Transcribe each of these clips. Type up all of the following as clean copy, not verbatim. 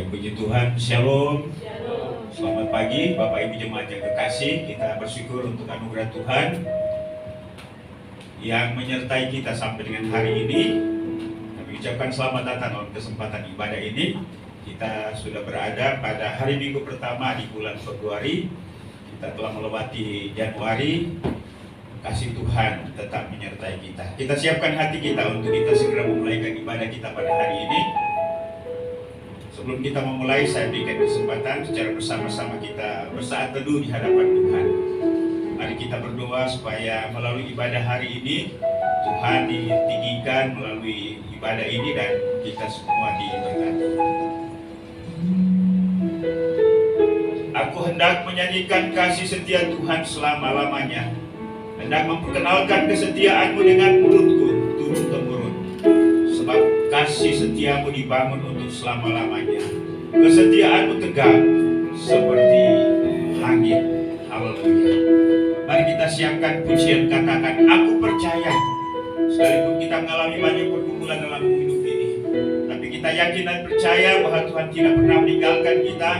Baik, puji Tuhan, Shalom. Selamat pagi Bapak Ibu Jemaat yang kekasih. Kita bersyukur untuk anugerah Tuhan yang menyertai kita sampai dengan hari ini. Kami ucapkan selamat datang dalam kesempatan ibadah ini. Kita sudah berada pada hari Minggu pertama di bulan Februari. Kita telah melewati Januari. Kasih Tuhan tetap menyertai kita. Kita siapkan hati kita untuk kita segera memulaikan ibadah kita pada hari ini. Sebelum kita memulai, saya berikan kesempatan secara bersama-sama kita bersaat teduh di hadapan Tuhan. Mari kita berdoa supaya melalui ibadah hari ini Tuhan ditinggikan melalui ibadah ini dan kita semua diberkati. Aku hendak menyanyikan kasih setia Tuhan selama-lamanya, hendak memperkenalkan kesetiaan-Mu dengan mulutku turun-temurun. Sebab kasih setiamu dibangun untuk selama-lamanya. Kesetiaanmu tegak seperti langit. Haleluya. Mari kita siapkan pujian, katakan, aku percaya. Sekalipun kita mengalami banyak pergumulan dalam hidup ini, tapi kita yakin dan percaya bahwa Tuhan tidak pernah meninggalkan kita.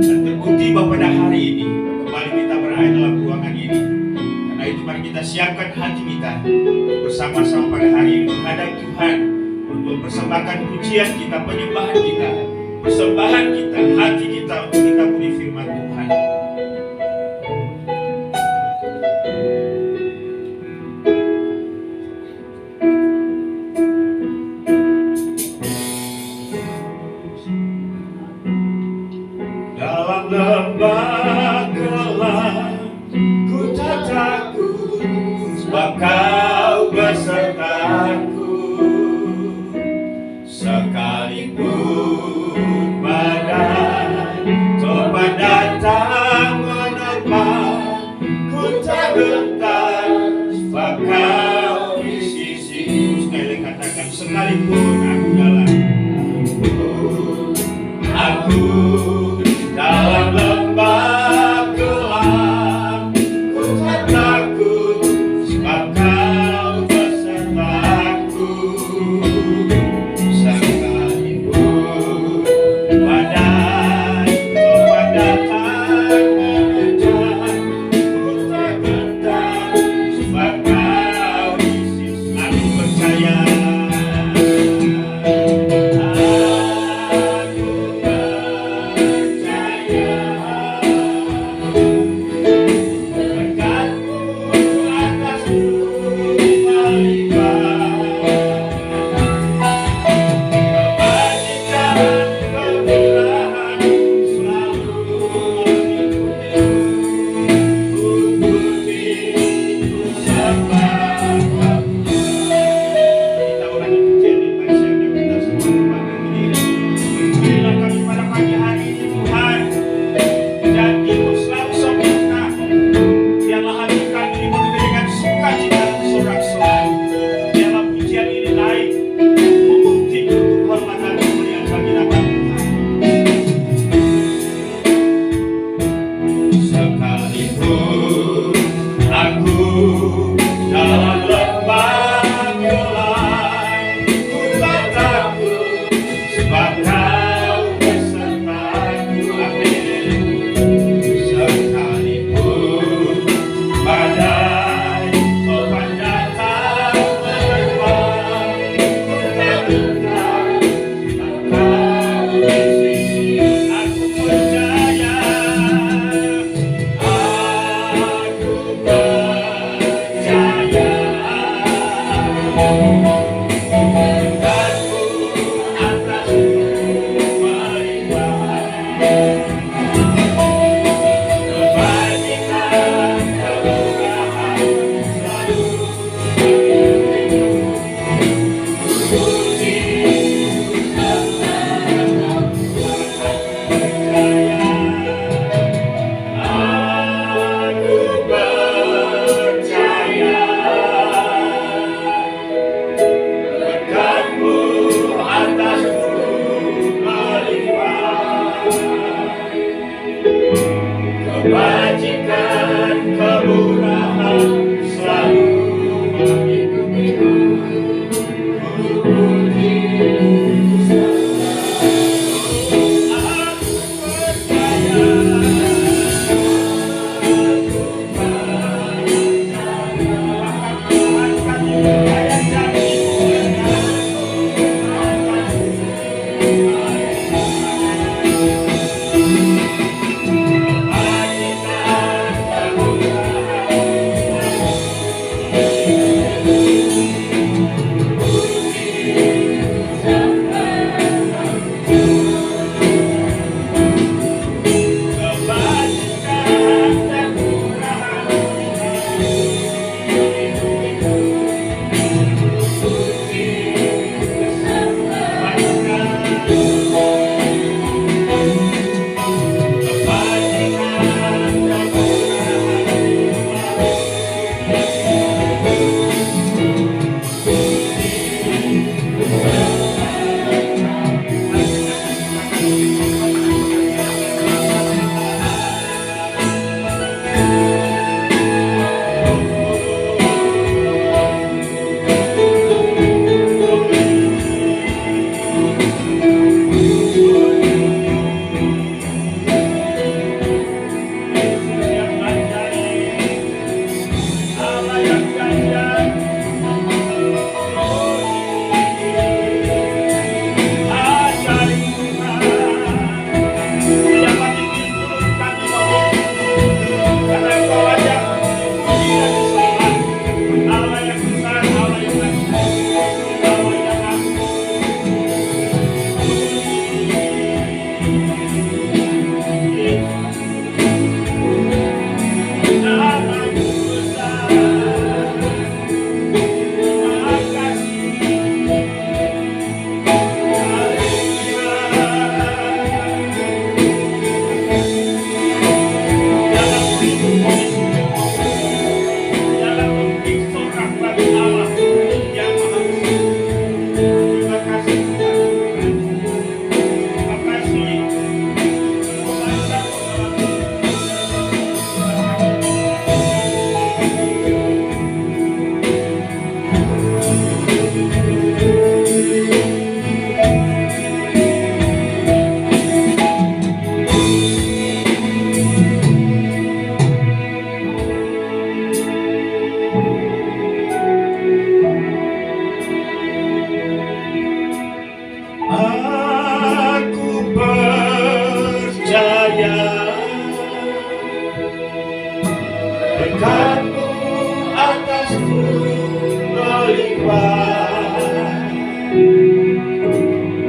Dan terbukti bahwa pada hari ini kembali kita berada dalam ruangan ini. Karena itu mari kita siapkan hati kita bersama-sama pada hari ini menghadap Tuhan, untuk persembahkan pujian kita, penyembahan kita, persembahan kita, hati kita untuk kita beri firman Tuhan. Dalam lembah gelap ku tak takut, sebab Kau besertaku. Sekalipun badai topan datang menerpa, ku tak gentar, sebab Kau di sisiku. Sekali katakan, sekalipun aku dalam lembah gelap, ku tak takut, sebab Kau besertaku.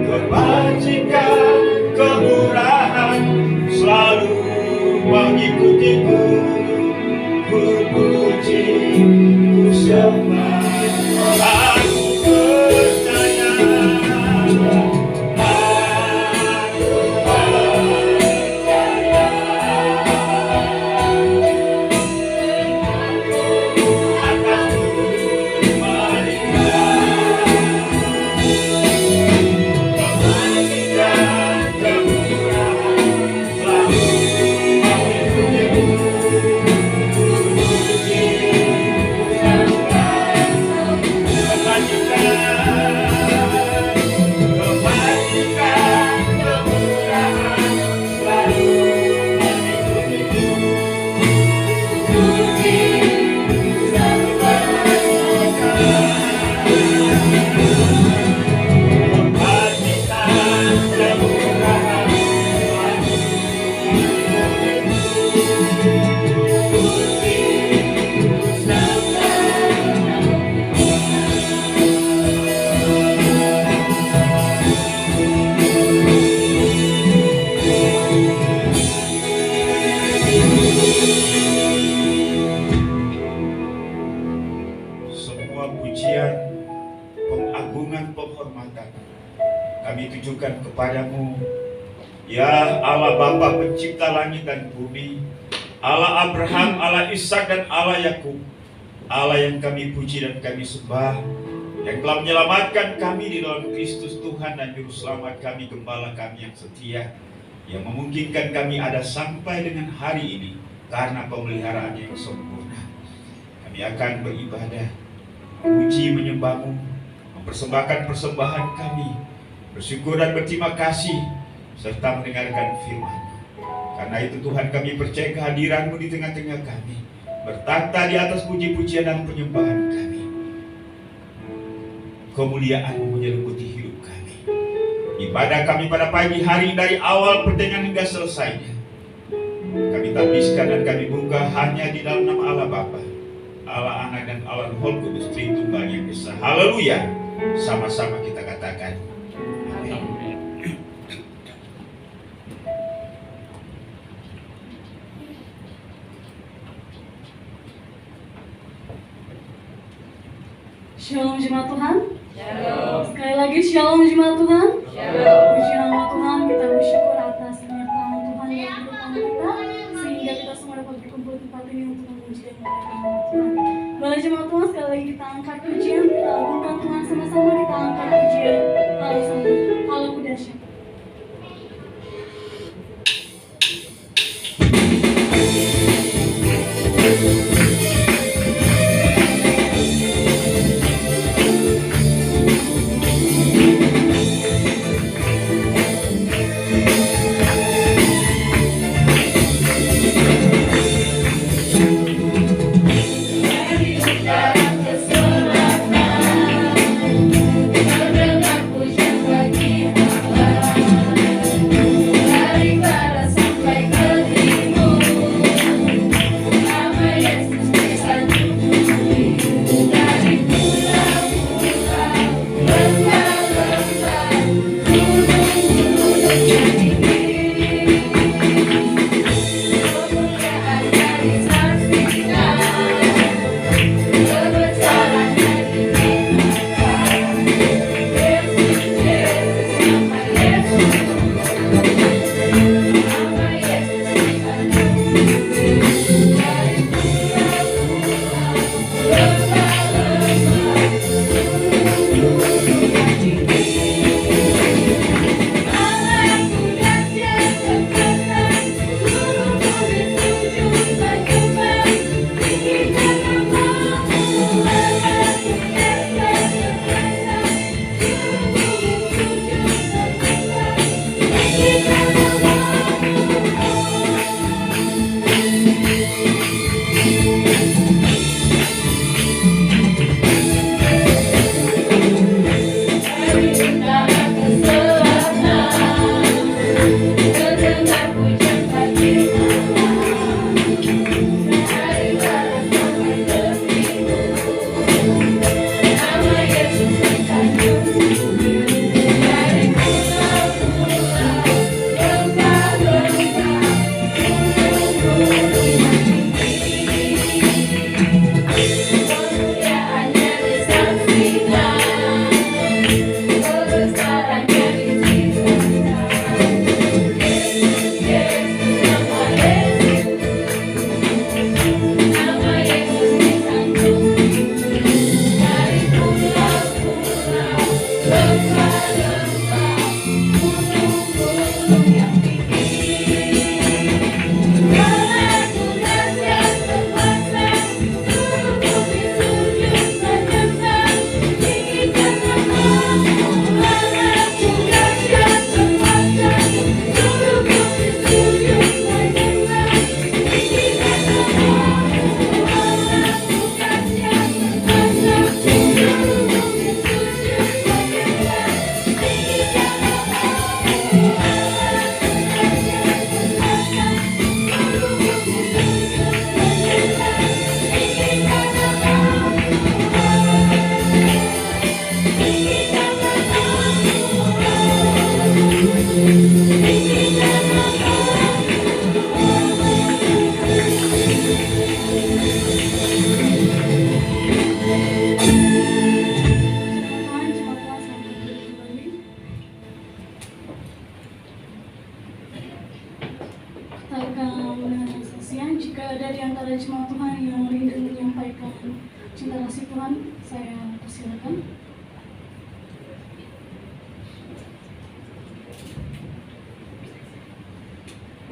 kebajikan, kemurahan selalu mengikutiku. Ku puji, ku sembah, aku percaya. Semua pujian, pengagungan, penghormatan kami tujukan kepadamu, ya Allah Bapa pencipta langit dan bumi, Allah Abraham, Allah Ishak dan Allah Yakub, Allah yang kami puji dan kami sembah, yang telah menyelamatkan kami di dalam Kristus Tuhan dan Juru Selamat kami, Gembala kami yang setia, yang memungkinkan kami ada sampai dengan hari ini karena pemeliharaannya yang sempurna. Kami akan beribadah, memuji, menyembahmu, mempersembahkan persembahan kami, bersyukur dan berterima kasih, serta mendengarkan firman. Karena itu Tuhan, kami percaya kehadiran-Mu di tengah-tengah kami, bertakhta di atas puji-pujian dan penyembahan kami. Kemuliaan-Mu menyelimuti hidup kami. Ibadah kami pada pagi hari dari awal pertengahan hingga selesainya, kami tabiskan dan kami buka hanya di dalam nama Allah Bapa, Allah Anak dan Allah Roh Kudus, Tritunggal yang Esa. Haleluya. Sama-sama kita katakan amin. Shalom jemaat Tuhan. Shalom. Sekali lagi shalom jemaat Tuhan. Shalom. Puji nama Tuhan, kita bersyukur atas penyertaan Tuhan yang bersama kita, sehingga kita semua dapat berkumpul di tempat ini untuk memuji dan memuliakan nama Tuhan. Boleh jemaat Tuhan, sekali lagi kita angkat pujian, kita agungkan Tuhan sama-sama, kita angkat pujian Allah Kudasya. Dari segala keselamatan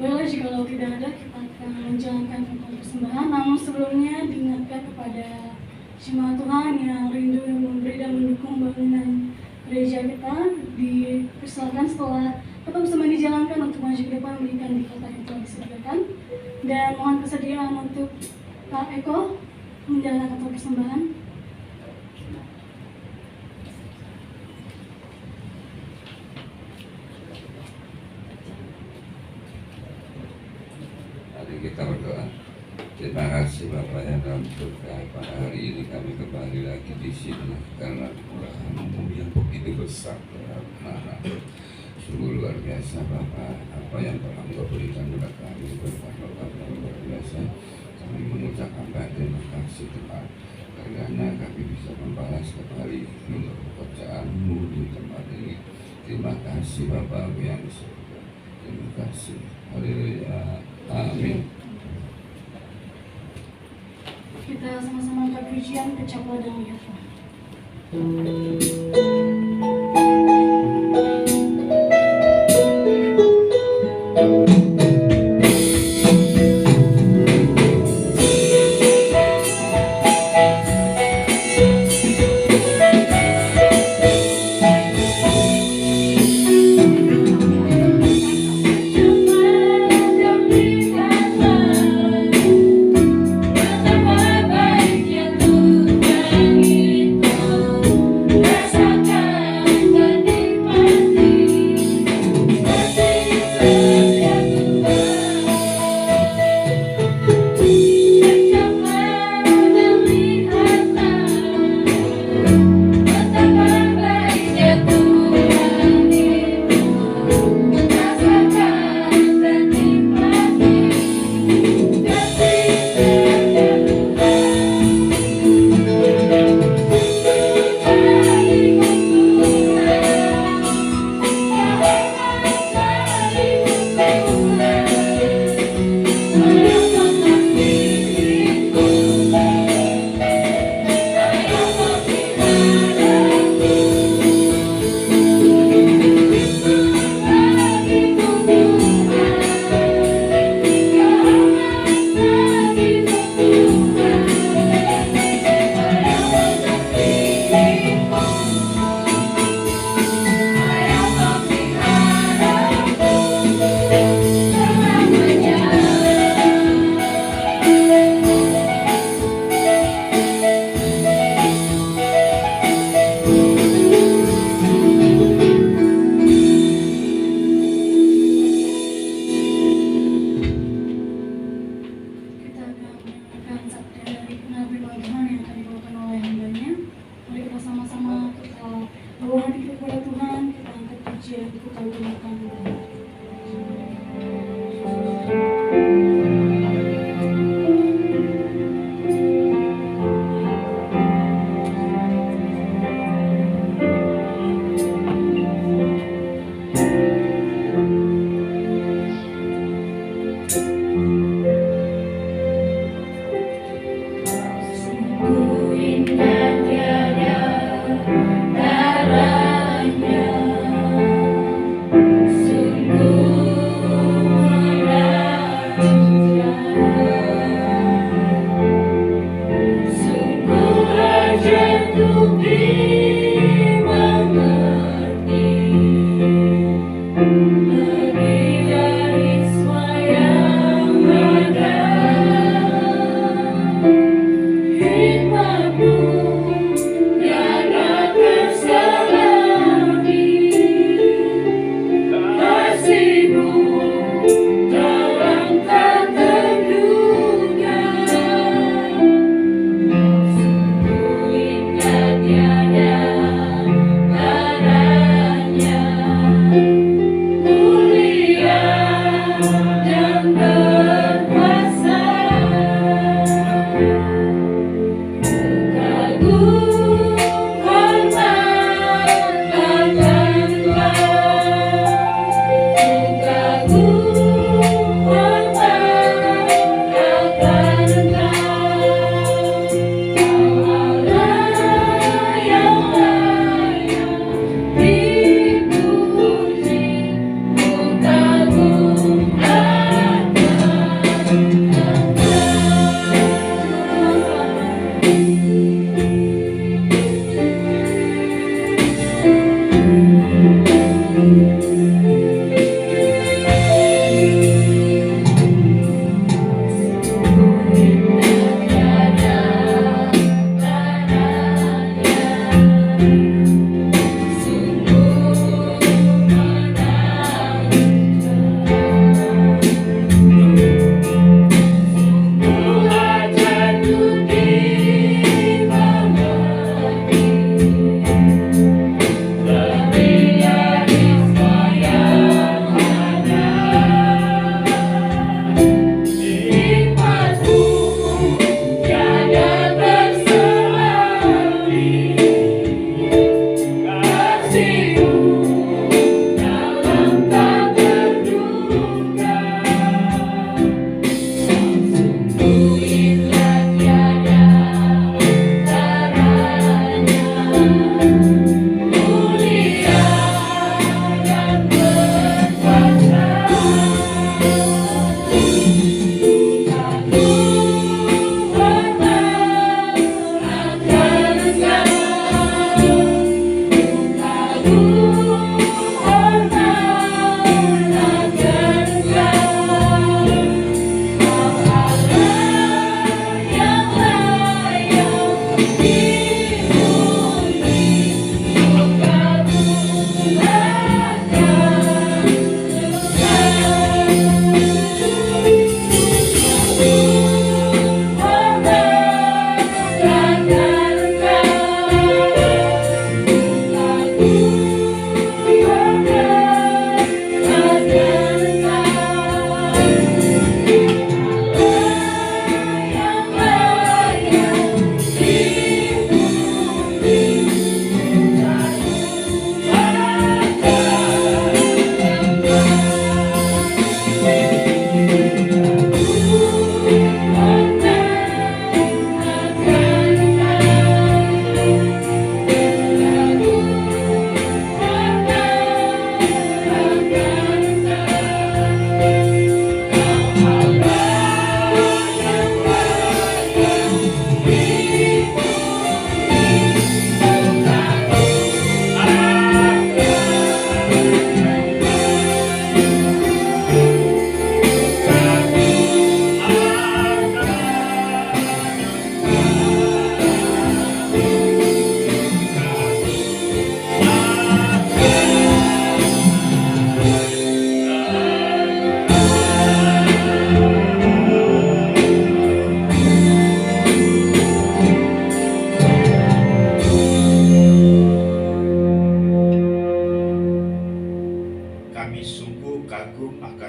Baiklah, jikalau tidak ada, kita akan menjalankan ritual persembahan. Namun sebelumnya diingatkan kepada jemaat Tuhan yang rindu memberi dan mendukung bangunan gereja kita, dipersilakan setelah ritual persembahan dijalankan untuk maju ke depan memberikan di kotak yang telah disediakan. Dan mohon kesediaan untuk Kak Eko menjalankan ritual persembahan. Mari kita berdoa. Terima kasih Bapak yang dalam surga, pada hari ini kami kembali lagi di sini karena kemurahan-Mu yang begitu besar terhadap anak. Sungguh luar biasa Bapak, apa yang telah Engkau berikan kepada kami berkat yang luar biasa. Kami mengucapkan terima kasih Tuhan, karena kami bisa membalas kembali untuk pekerjaan-Mu di tempat ini. Terima kasih Bapak yang di surga. Terima kasih. Haleluya. Amin. Kita sama-sama angkat pujian, kecaplah dan lihatlah.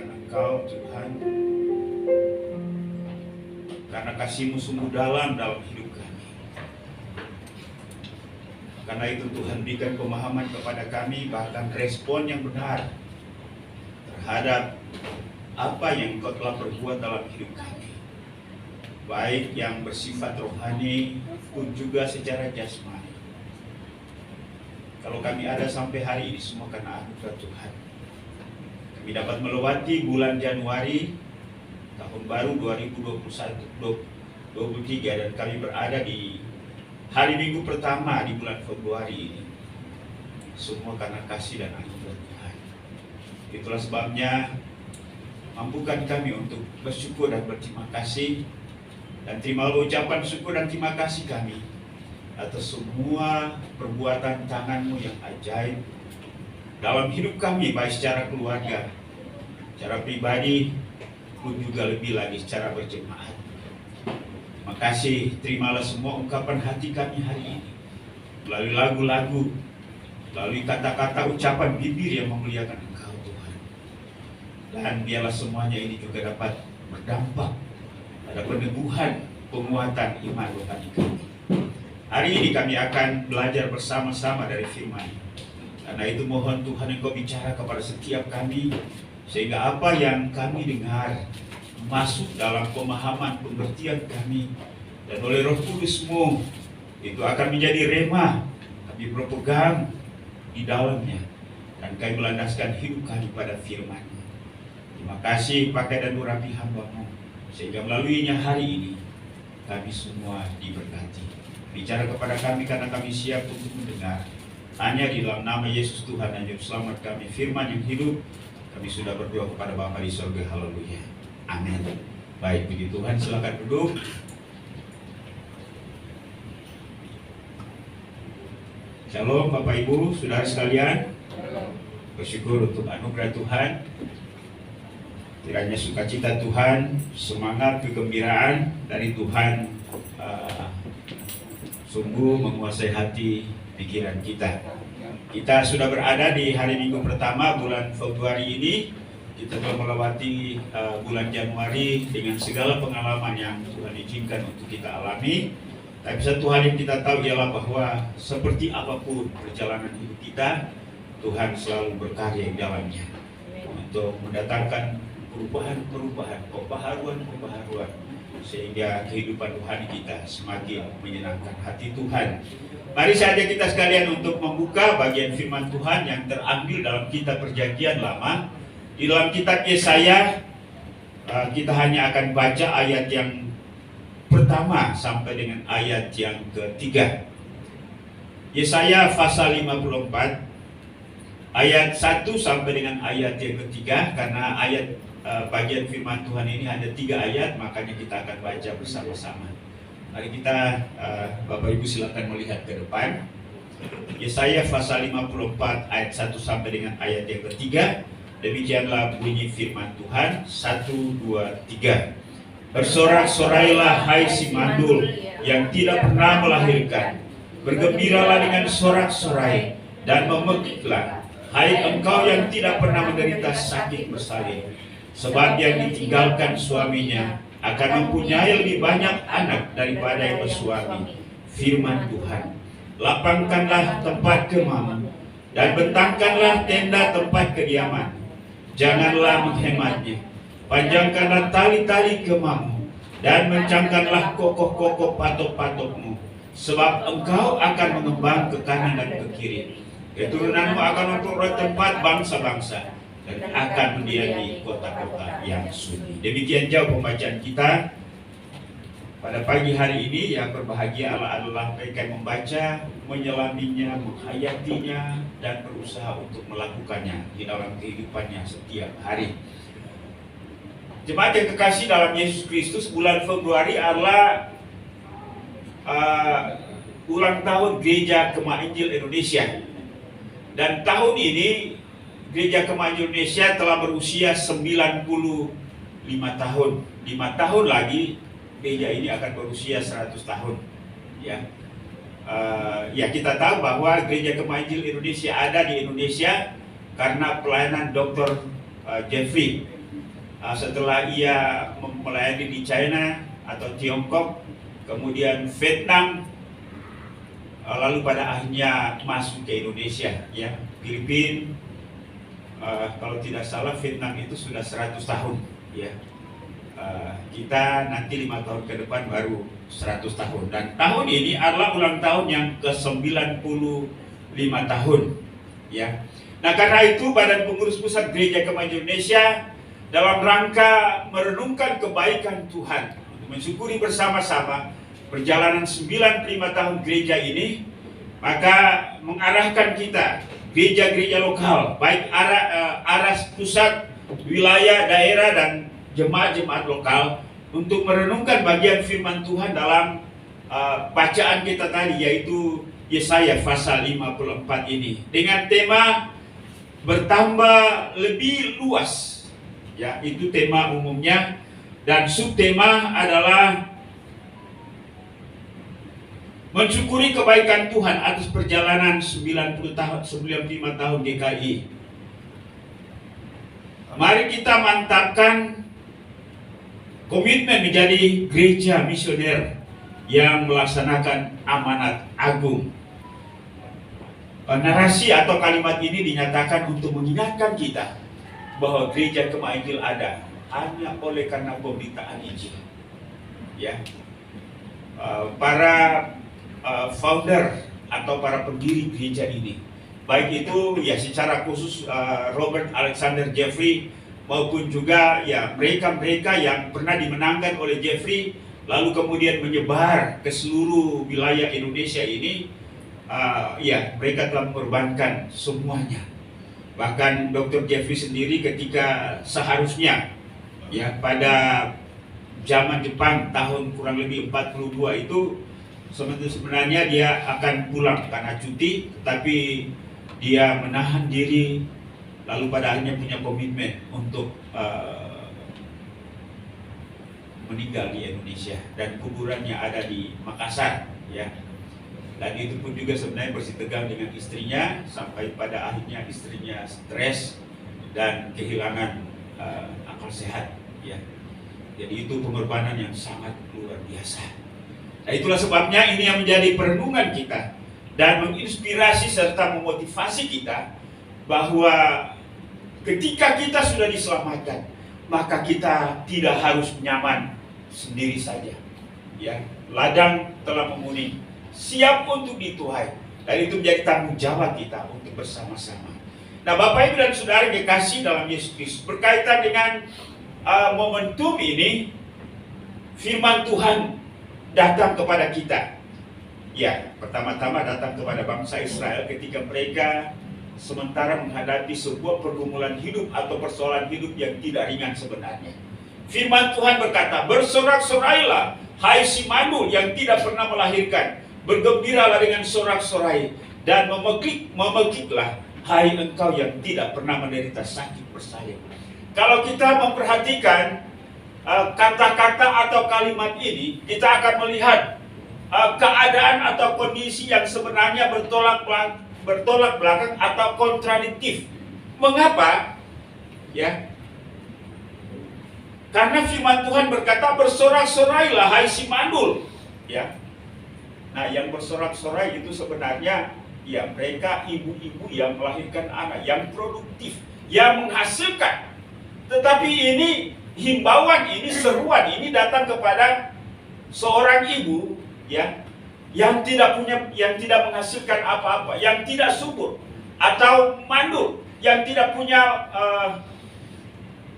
karena Engkau Tuhan, karena kasih-Mu sungguh dalam hidup kami. Karena itu Tuhan berikan pemahaman kepada kami, bahkan respon yang benar terhadap apa yang Engkau telah perbuat dalam hidup kami, baik yang bersifat rohani pun juga secara jasmani. Kalau kami ada sampai hari ini semua karena anugerah Tuhan. Kami dapat melewati bulan Januari tahun baru 2021-2023 dan kami berada di hari Minggu pertama di bulan Februari ini. Semua karena kasih dan anugerah Tuhan. Itulah sebabnya mampukan kami untuk bersyukur dan berterima kasih, dan terimalah ucapan syukur dan terima kasih kami atas semua perbuatan tangan-Mu yang ajaib dalam hidup kami, baik secara keluarga, secara pribadi, pun juga lebih lagi secara berjemaat. Terima kasih, terimalah semua ungkapan hati kami hari ini melalui lagu-lagu, melalui kata-kata ucapan bibir yang memuliakan Engkau Tuhan. Dan biarlah semuanya ini juga dapat berdampak pada peneguhan, penguatan iman rohani kami. Hari ini kami akan belajar bersama-sama dari firman. Karena itu mohon Tuhan Engkau bicara kepada setiap kami, sehingga apa yang kami dengar masuk dalam pemahaman pengertian kami, dan oleh Roh Kudus-Mu itu akan menjadi rema kami berpegang di dalamnya, dan kami melandaskan hidup kami pada firman. Terima kasih pakai dan urapi hamba-Mu, sehingga melaluinya hari ini kami semua diberkati. Bicara kepada kami karena kami siap untuk mendengar. Hanya di dalam nama Yesus Tuhan dan Juru Selamat kami, firman yang hidup, kami sudah berdoa kepada Bapa di surga. Haleluya. Amin. Baik, puji Tuhan, silakan duduk. Shalom Bapak Ibu, saudara sekalian. Bersyukur untuk anugerah Tuhan. Kiranya sukacita Tuhan, semangat, kegembiraan dari Tuhan sungguh menguasai hati pikiran kita. Kita sudah berada di hari Minggu pertama bulan Februari ini. Kita telah melewati bulan Januari dengan segala pengalaman yang Tuhan izinkan untuk kita alami. Tapi satu hal yang kita tahu ialah bahwa seperti apapun perjalanan hidup kita, Tuhan selalu berkarya di dalamnya untuk mendatangkan perubahan-perubahan, pembaharuan-pembaharuan, sehingga kehidupan rohani kita semakin menyenangkan hati Tuhan. Mari saja kita sekalian untuk membuka bagian firman Tuhan yang terambil dalam kitab Perjanjian Lama. Di dalam kitab Yesaya, kita hanya akan baca ayat yang pertama sampai dengan ayat yang ketiga. Yesaya pasal 54 ayat 1 sampai dengan ayat yang ketiga. Karena ayat bagian firman Tuhan ini hanya 3 ayat, makanya kita akan baca bersama-sama. Mari kita, Bapak Ibu silakan melihat ke depan. Yesaya pasal 54 ayat 1 sampai dengan ayat yang ketiga. Demikianlah bunyi firman Tuhan. 1, 2, 3. Bersorak-sorailah hai si mandul yang tidak pernah melahirkan. Bergembiralah dengan sorak-sorai dan memekiklah, hai engkau yang tidak pernah menderita sakit bersalin. Sebab yang ditinggalkan suaminya akan mempunyai lebih banyak anak daripada yang bersuami. Firman Tuhan. Lapangkanlah tempat kemamu dan bentangkanlah tenda tempat kediaman. Janganlah menghematnya. Panjangkanlah tali-tali kemamu dan mencangkanlah kokoh-kokoh patok-patokmu. Sebab engkau akan mengembang ke kanan dan ke kiri. Keturunanmu akan memperoleh tempat bangsa-bangsa dan akan mendiami kota-kota yang sunyi. Demikian jauh pembacaan kita pada pagi hari ini. Yang berbahagia adalah mereka yang membaca, menyelaminya, menghayatinya, dan berusaha untuk melakukannya di dalam kehidupannya setiap hari. Jemaat yang kekasih dalam Yesus Kristus, bulan Februari adalah ulang tahun Gereja Kemah Injil Indonesia. Dan tahun ini Gereja Kemah Injil Indonesia telah berusia 95 tahun. 5 tahun lagi gereja ini akan berusia 100 tahun. Ya, kita tahu bahwa Gereja Kemah Injil Indonesia ada di Indonesia karena pelayanan Dr. Jeffrey. setelah ia melayani di China atau Tiongkok, kemudian Vietnam, lalu pada akhirnya masuk ke Indonesia, ya. Filipina, kalau tidak salah Vietnam itu sudah 100 tahun, ya. Kita nanti 5 tahun ke depan baru 100 tahun, dan tahun ini adalah ulang tahun yang ke-95 tahun, ya. Nah, karena itu Badan Pengurus Pusat Gereja Kemajuan Indonesia dalam rangka merenungkan kebaikan Tuhan, untuk mensyukuri bersama-sama perjalanan 95 tahun gereja ini, maka mengarahkan kita gereja-gereja lokal, baik arah pusat, wilayah, daerah, dan jemaat-jemaat lokal untuk merenungkan bagian firman Tuhan dalam bacaan kita tadi, yaitu Yesaya pasal 54 ini, dengan tema bertambah lebih luas, ya. Itu tema umumnya, dan subtema adalah mensyukuri kebaikan Tuhan atas perjalanan 95 tahun GKI. Mari kita mantapkan komitmen menjadi gereja misioner yang melaksanakan amanat agung. Narasi atau kalimat ini dinyatakan untuk mengingatkan kita bahwa gereja Kemajuan ada hanya oleh karena pemberitaan Injil, ya. Para founder atau para pendiri gereja ini, baik itu ya secara khusus Robert Alexander Jeffrey, maupun juga ya mereka yang pernah dimenangkan oleh Jeffrey lalu kemudian menyebar ke seluruh wilayah Indonesia ini, ya mereka telah mengorbankan semuanya. Bahkan Dr. Jeffrey sendiri ketika seharusnya ya pada zaman Jepang tahun kurang lebih 42 itu sebenarnya dia akan pulang karena cuti, tetapi dia menahan diri, lalu pada akhirnya punya komitmen untuk meninggal di Indonesia, dan kuburannya ada di Makassar, ya. Dan itu pun juga sebenarnya bersih tegang dengan istrinya, sampai pada akhirnya istrinya stres dan kehilangan akal sehat, ya. Jadi itu pengorbanan yang sangat luar biasa. Nah, itulah sebabnya ini yang menjadi perenungan kita dan menginspirasi serta memotivasi kita bahwa ketika kita sudah diselamatkan, maka kita tidak harus nyaman sendiri saja, ya. Ladang telah menguning, siap untuk dituai, dan itu menjadi tanggung jawab kita untuk bersama-sama. Nah, Bapak Ibu dan Saudara yang dikasihi dalam Yesus Kristus, berkaitan dengan momentum ini, firman Tuhan datang kepada kita. Ya, pertama-tama datang kepada bangsa Israel ketika mereka sementara menghadapi sebuah pergumulan hidup atau persoalan hidup yang tidak ringan sebenarnya. Firman Tuhan berkata, bersorak-sorailah hai si mandul yang tidak pernah melahirkan, bergembiralah dengan sorak-sorai, dan memekiklah hai engkau yang tidak pernah menderita sakit bersalin. Kalau kita memperhatikan kata-kata atau kalimat ini, kita akan melihat keadaan atau kondisi yang sebenarnya bertolak belakang atau kontradiktif. Mengapa? Ya, karena firman Tuhan berkata, bersorak-sorailah hai si mandul, ya. Nah, yang bersorak-sorai itu sebenarnya ya mereka ibu-ibu yang melahirkan anak, yang produktif, yang menghasilkan. Tetapi ini himbauan, ini seruan, ini datang kepada seorang ibu, ya, yang tidak menghasilkan apa-apa, yang tidak subur, atau mandul, yang tidak punya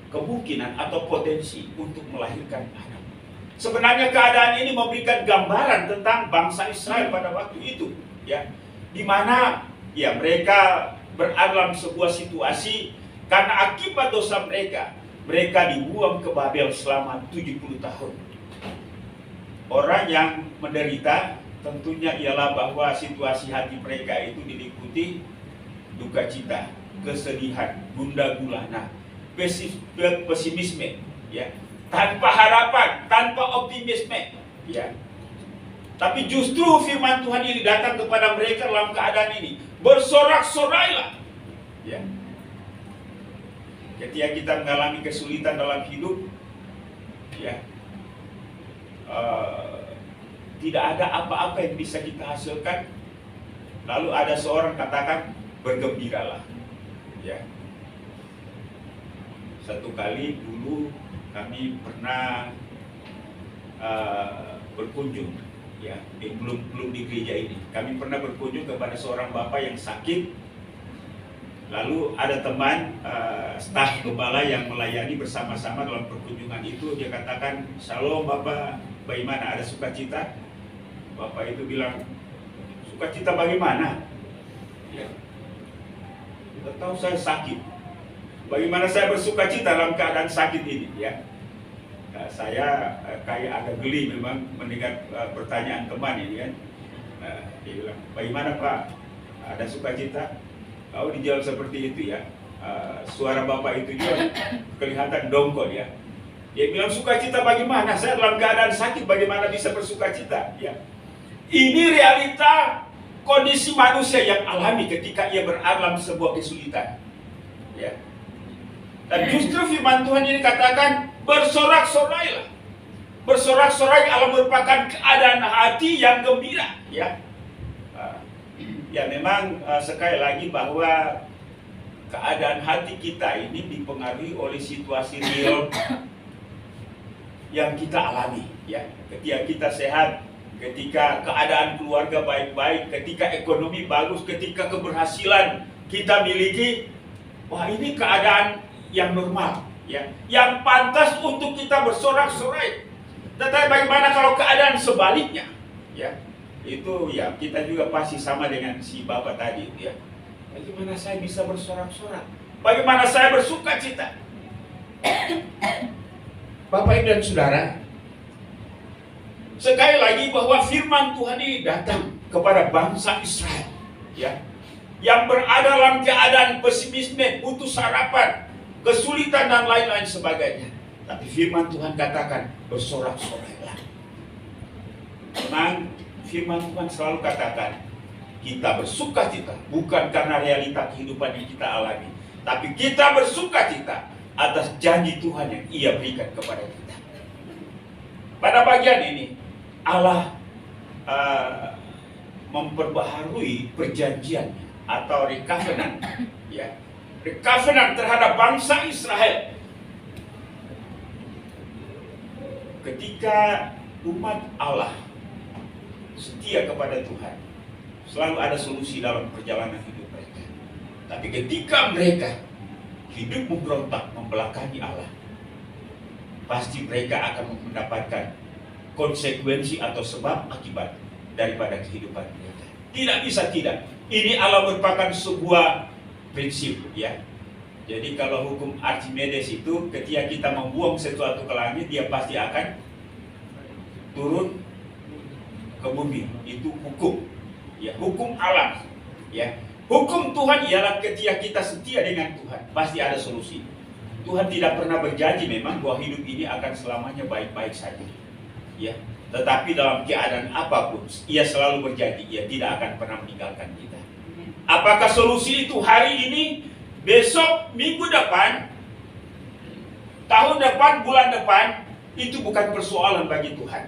kemungkinan atau potensi untuk melahirkan anak. Sebenarnya keadaan ini memberikan gambaran tentang bangsa Israel pada waktu itu, ya, di mana ya mereka berada dalam sebuah situasi karena akibat dosa mereka dibuang ke Babel selama 70 tahun. Orang yang menderita tentunya ialah bahwa situasi hati mereka itu diliputi duka cita, kesedihan, gundah gulana, pesimisme, ya, tanpa harapan, tanpa optimisme, ya. Tapi justru firman Tuhan ini datang kepada mereka dalam keadaan ini, bersorak-sorailah, ya. ketika kita mengalami kesulitan dalam hidup, ya, tidak ada apa-apa yang bisa kita hasilkan, lalu ada seorang katakan bergembiralah, ya. Satu kali dulu kami pernah berkunjung, ya, belum di gereja ini. Kami pernah berkunjung kepada seorang bapak yang sakit. Lalu ada teman staf gembala yang melayani bersama-sama dalam perkunjungan itu. Dia katakan, "Shalom Bapak, bagaimana? Ada sukacita?" Bapak itu bilang, "Sukacita bagaimana?" Ya, kita tahu saya sakit. Bagaimana saya bersukacita dalam keadaan sakit ini? Ya, saya kayak agak geli memang mendengar pertanyaan teman ini kan. Dia bilang, "Bagaimana Pak? Ada sukacita?" Kalau dijawab seperti itu, ya, suara bapak itu juga kelihatan dongkol, ya. Dia bilang, "Sukacita bagaimana? Saya dalam keadaan sakit, bagaimana bisa bersukacita?" Ya, ini realita kondisi manusia yang alami ketika ia berada dalam sebuah kesulitan, ya. Dan justru firman Tuhan ini katakan, bersorak-sorailah. Bersorak-sorai adalah merupakan keadaan hati yang gembira, ya. Ya, memang sekali lagi bahwa keadaan hati kita ini dipengaruhi oleh situasi real yang kita alami, ya. Ketika kita sehat, ketika keadaan keluarga baik-baik, ketika ekonomi bagus, ketika keberhasilan kita miliki, wah, ini keadaan yang normal, ya, yang pantas untuk kita bersorak-sorai. Tetapi bagaimana kalau keadaan sebaliknya, ya? Itu, ya, kita juga pasti sama dengan si bapak tadi, ya. Bagaimana saya bisa bersorak-sorak? Bagaimana saya bersukacita? Bapak Ibu dan Saudara, sekali lagi bahwa firman Tuhan ini datang kepada bangsa Israel, ya, yang berada dalam keadaan pesimisme, putus harapan, kesulitan dan lain-lain sebagainya. Tapi firman Tuhan katakan, bersorak-sorailah. Memang firman Tuhan selalu katakan, kita bersukacita bukan karena realita kehidupan yang kita alami, tapi kita bersukacita atas janji Tuhan yang Ia berikan kepada kita. Pada bagian ini, Allah memperbaharui perjanjiannya atau recovenant, ya, recovenant terhadap bangsa Israel. Ketika umat Allah setia kepada Tuhan, selalu ada solusi dalam perjalanan hidup mereka. Tapi ketika mereka hidup memberontak, membelakangi Allah, pasti mereka akan mendapatkan konsekuensi atau sebab akibat daripada kehidupan mereka. Tidak bisa tidak. Ini Allah merupakan sebuah prinsip, ya. Jadi kalau hukum Archimedes itu, ketika kita membuang sesuatu ke langit, dia pasti akan turun ke bumi. Itu hukum, ya, hukum alam, ya. Hukum Tuhan ialah ketika kita setia dengan Tuhan, pasti ada solusi. Tuhan tidak pernah berjanji memang bahwa hidup ini akan selamanya baik-baik saja, ya. Tetapi dalam keadaan apapun, Ia selalu berjanji, Ia tidak akan pernah meninggalkan kita. Apakah solusi itu hari ini, besok, minggu depan, tahun depan, bulan depan, itu bukan persoalan bagi Tuhan.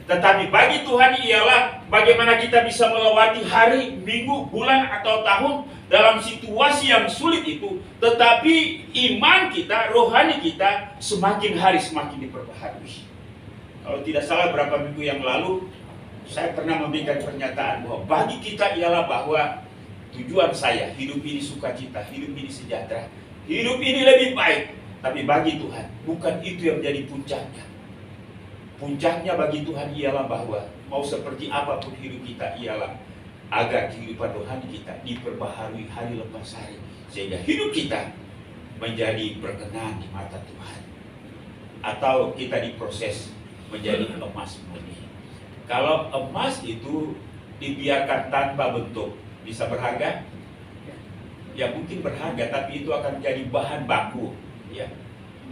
Tetapi bagi Tuhan ialah bagaimana kita bisa melewati hari, minggu, bulan, atau tahun dalam situasi yang sulit itu. Tetapi iman kita, rohani kita semakin hari semakin diperbaharui. Kalau tidak salah berapa minggu yang lalu, saya pernah memberikan pernyataan bahwa bagi kita ialah bahwa tujuan saya, hidup ini sukacita, hidup ini sejahtera, hidup ini lebih baik. Tapi bagi Tuhan, bukan itu yang menjadi puncaknya. Puncaknya bagi Tuhan ialah bahwa mau seperti apapun hidup kita ialah agar kehidupan rohani kita diperbaharui hari lepas hari, sehingga hidup kita menjadi berkenan di mata Tuhan, atau kita diproses menjadi emas murni. Kalau emas itu dibiarkan tanpa bentuk, bisa berharga? Ya mungkin berharga, tapi itu akan menjadi bahan baku, ya.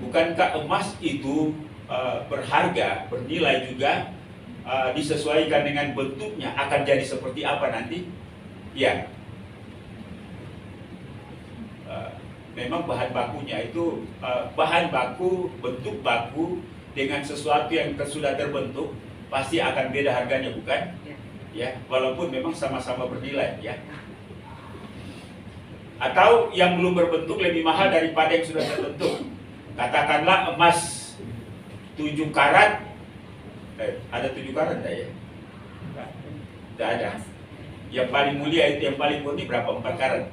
Bukankah emas itu berharga, bernilai juga, disesuaikan dengan bentuknya, akan jadi seperti apa nanti? Ya, memang bahan bakunya itu bahan baku, bentuk baku dengan sesuatu yang sudah terbentuk pasti akan beda harganya, bukan? Ya, walaupun memang sama-sama bernilai, ya. Atau yang belum berbentuk lebih mahal daripada yang sudah terbentuk. Katakanlah emas 7 karat, ada 7 karat enggak ya? Tidak ada. Yang paling mulia itu, yang paling murni berapa? 4 karat?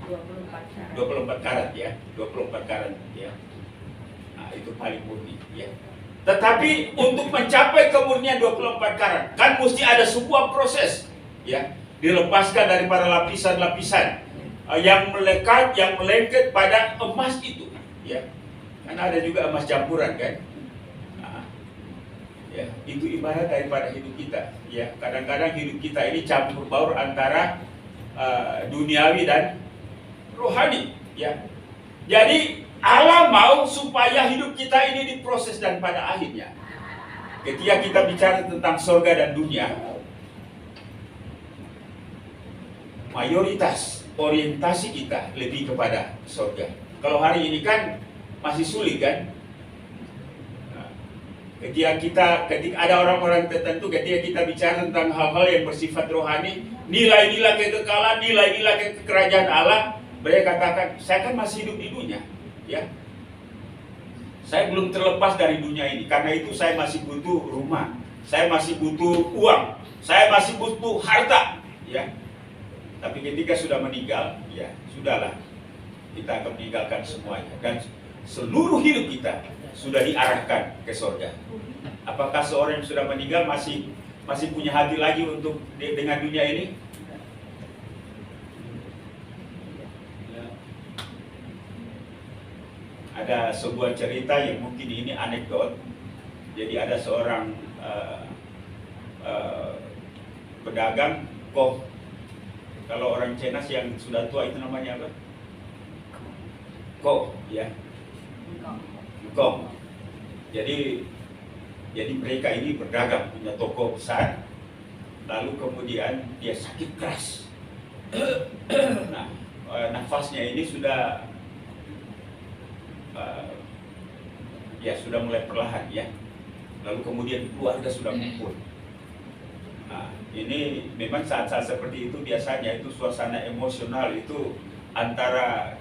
24 karat ya, 24 karat ya. Nah, itu paling murni ya. Tetapi untuk mencapai kemurnian 24 karat kan mesti ada sebuah proses ya, dilepaskan daripada lapisan-lapisan yang melekat, yang melengket pada emas itu ya. Karena ada juga emas campuran kan. Nah, ya, itu ibarat daripada hidup kita ya. Kadang-kadang hidup kita ini campur baur antara duniawi dan rohani ya. Jadi Allah mau supaya hidup kita ini diproses, dan pada akhirnya ketika kita bicara tentang surga dan dunia, mayoritas orientasi kita lebih kepada surga. Kalau hari ini kan masih sulit kan. Ketika ada orang-orang tertentu, ketika kita bicara tentang hal-hal yang bersifat rohani, nilai-nilai kekekalan, nilai-nilai kerajaan Allah, mereka katakan, saya kan masih hidup di dunia, ya. Saya belum terlepas dari dunia ini, karena itu saya masih butuh rumah, saya masih butuh uang, saya masih butuh harta, ya. Tapi ketika sudah meninggal, ya sudahlah, kita akan meninggalkan semuanya, dan seluruh hidup kita sudah diarahkan ke surga. Apakah seorang yang sudah meninggal masih punya hati lagi untuk dengan dunia ini? Ada sebuah cerita yang mungkin ini anekdot. Jadi ada seorang pedagang kok, kalau orang Cina yang sudah tua itu namanya apa? Kok, ya. Kok. Jadi mereka ini berdagang, punya toko besar, lalu kemudian dia sakit keras. Nah, nafasnya ini sudah sudah mulai perlahan ya. Lalu kemudian keluarga sudah kumpul. Nah, ini memang saat-saat seperti itu biasanya itu suasana emosional itu antara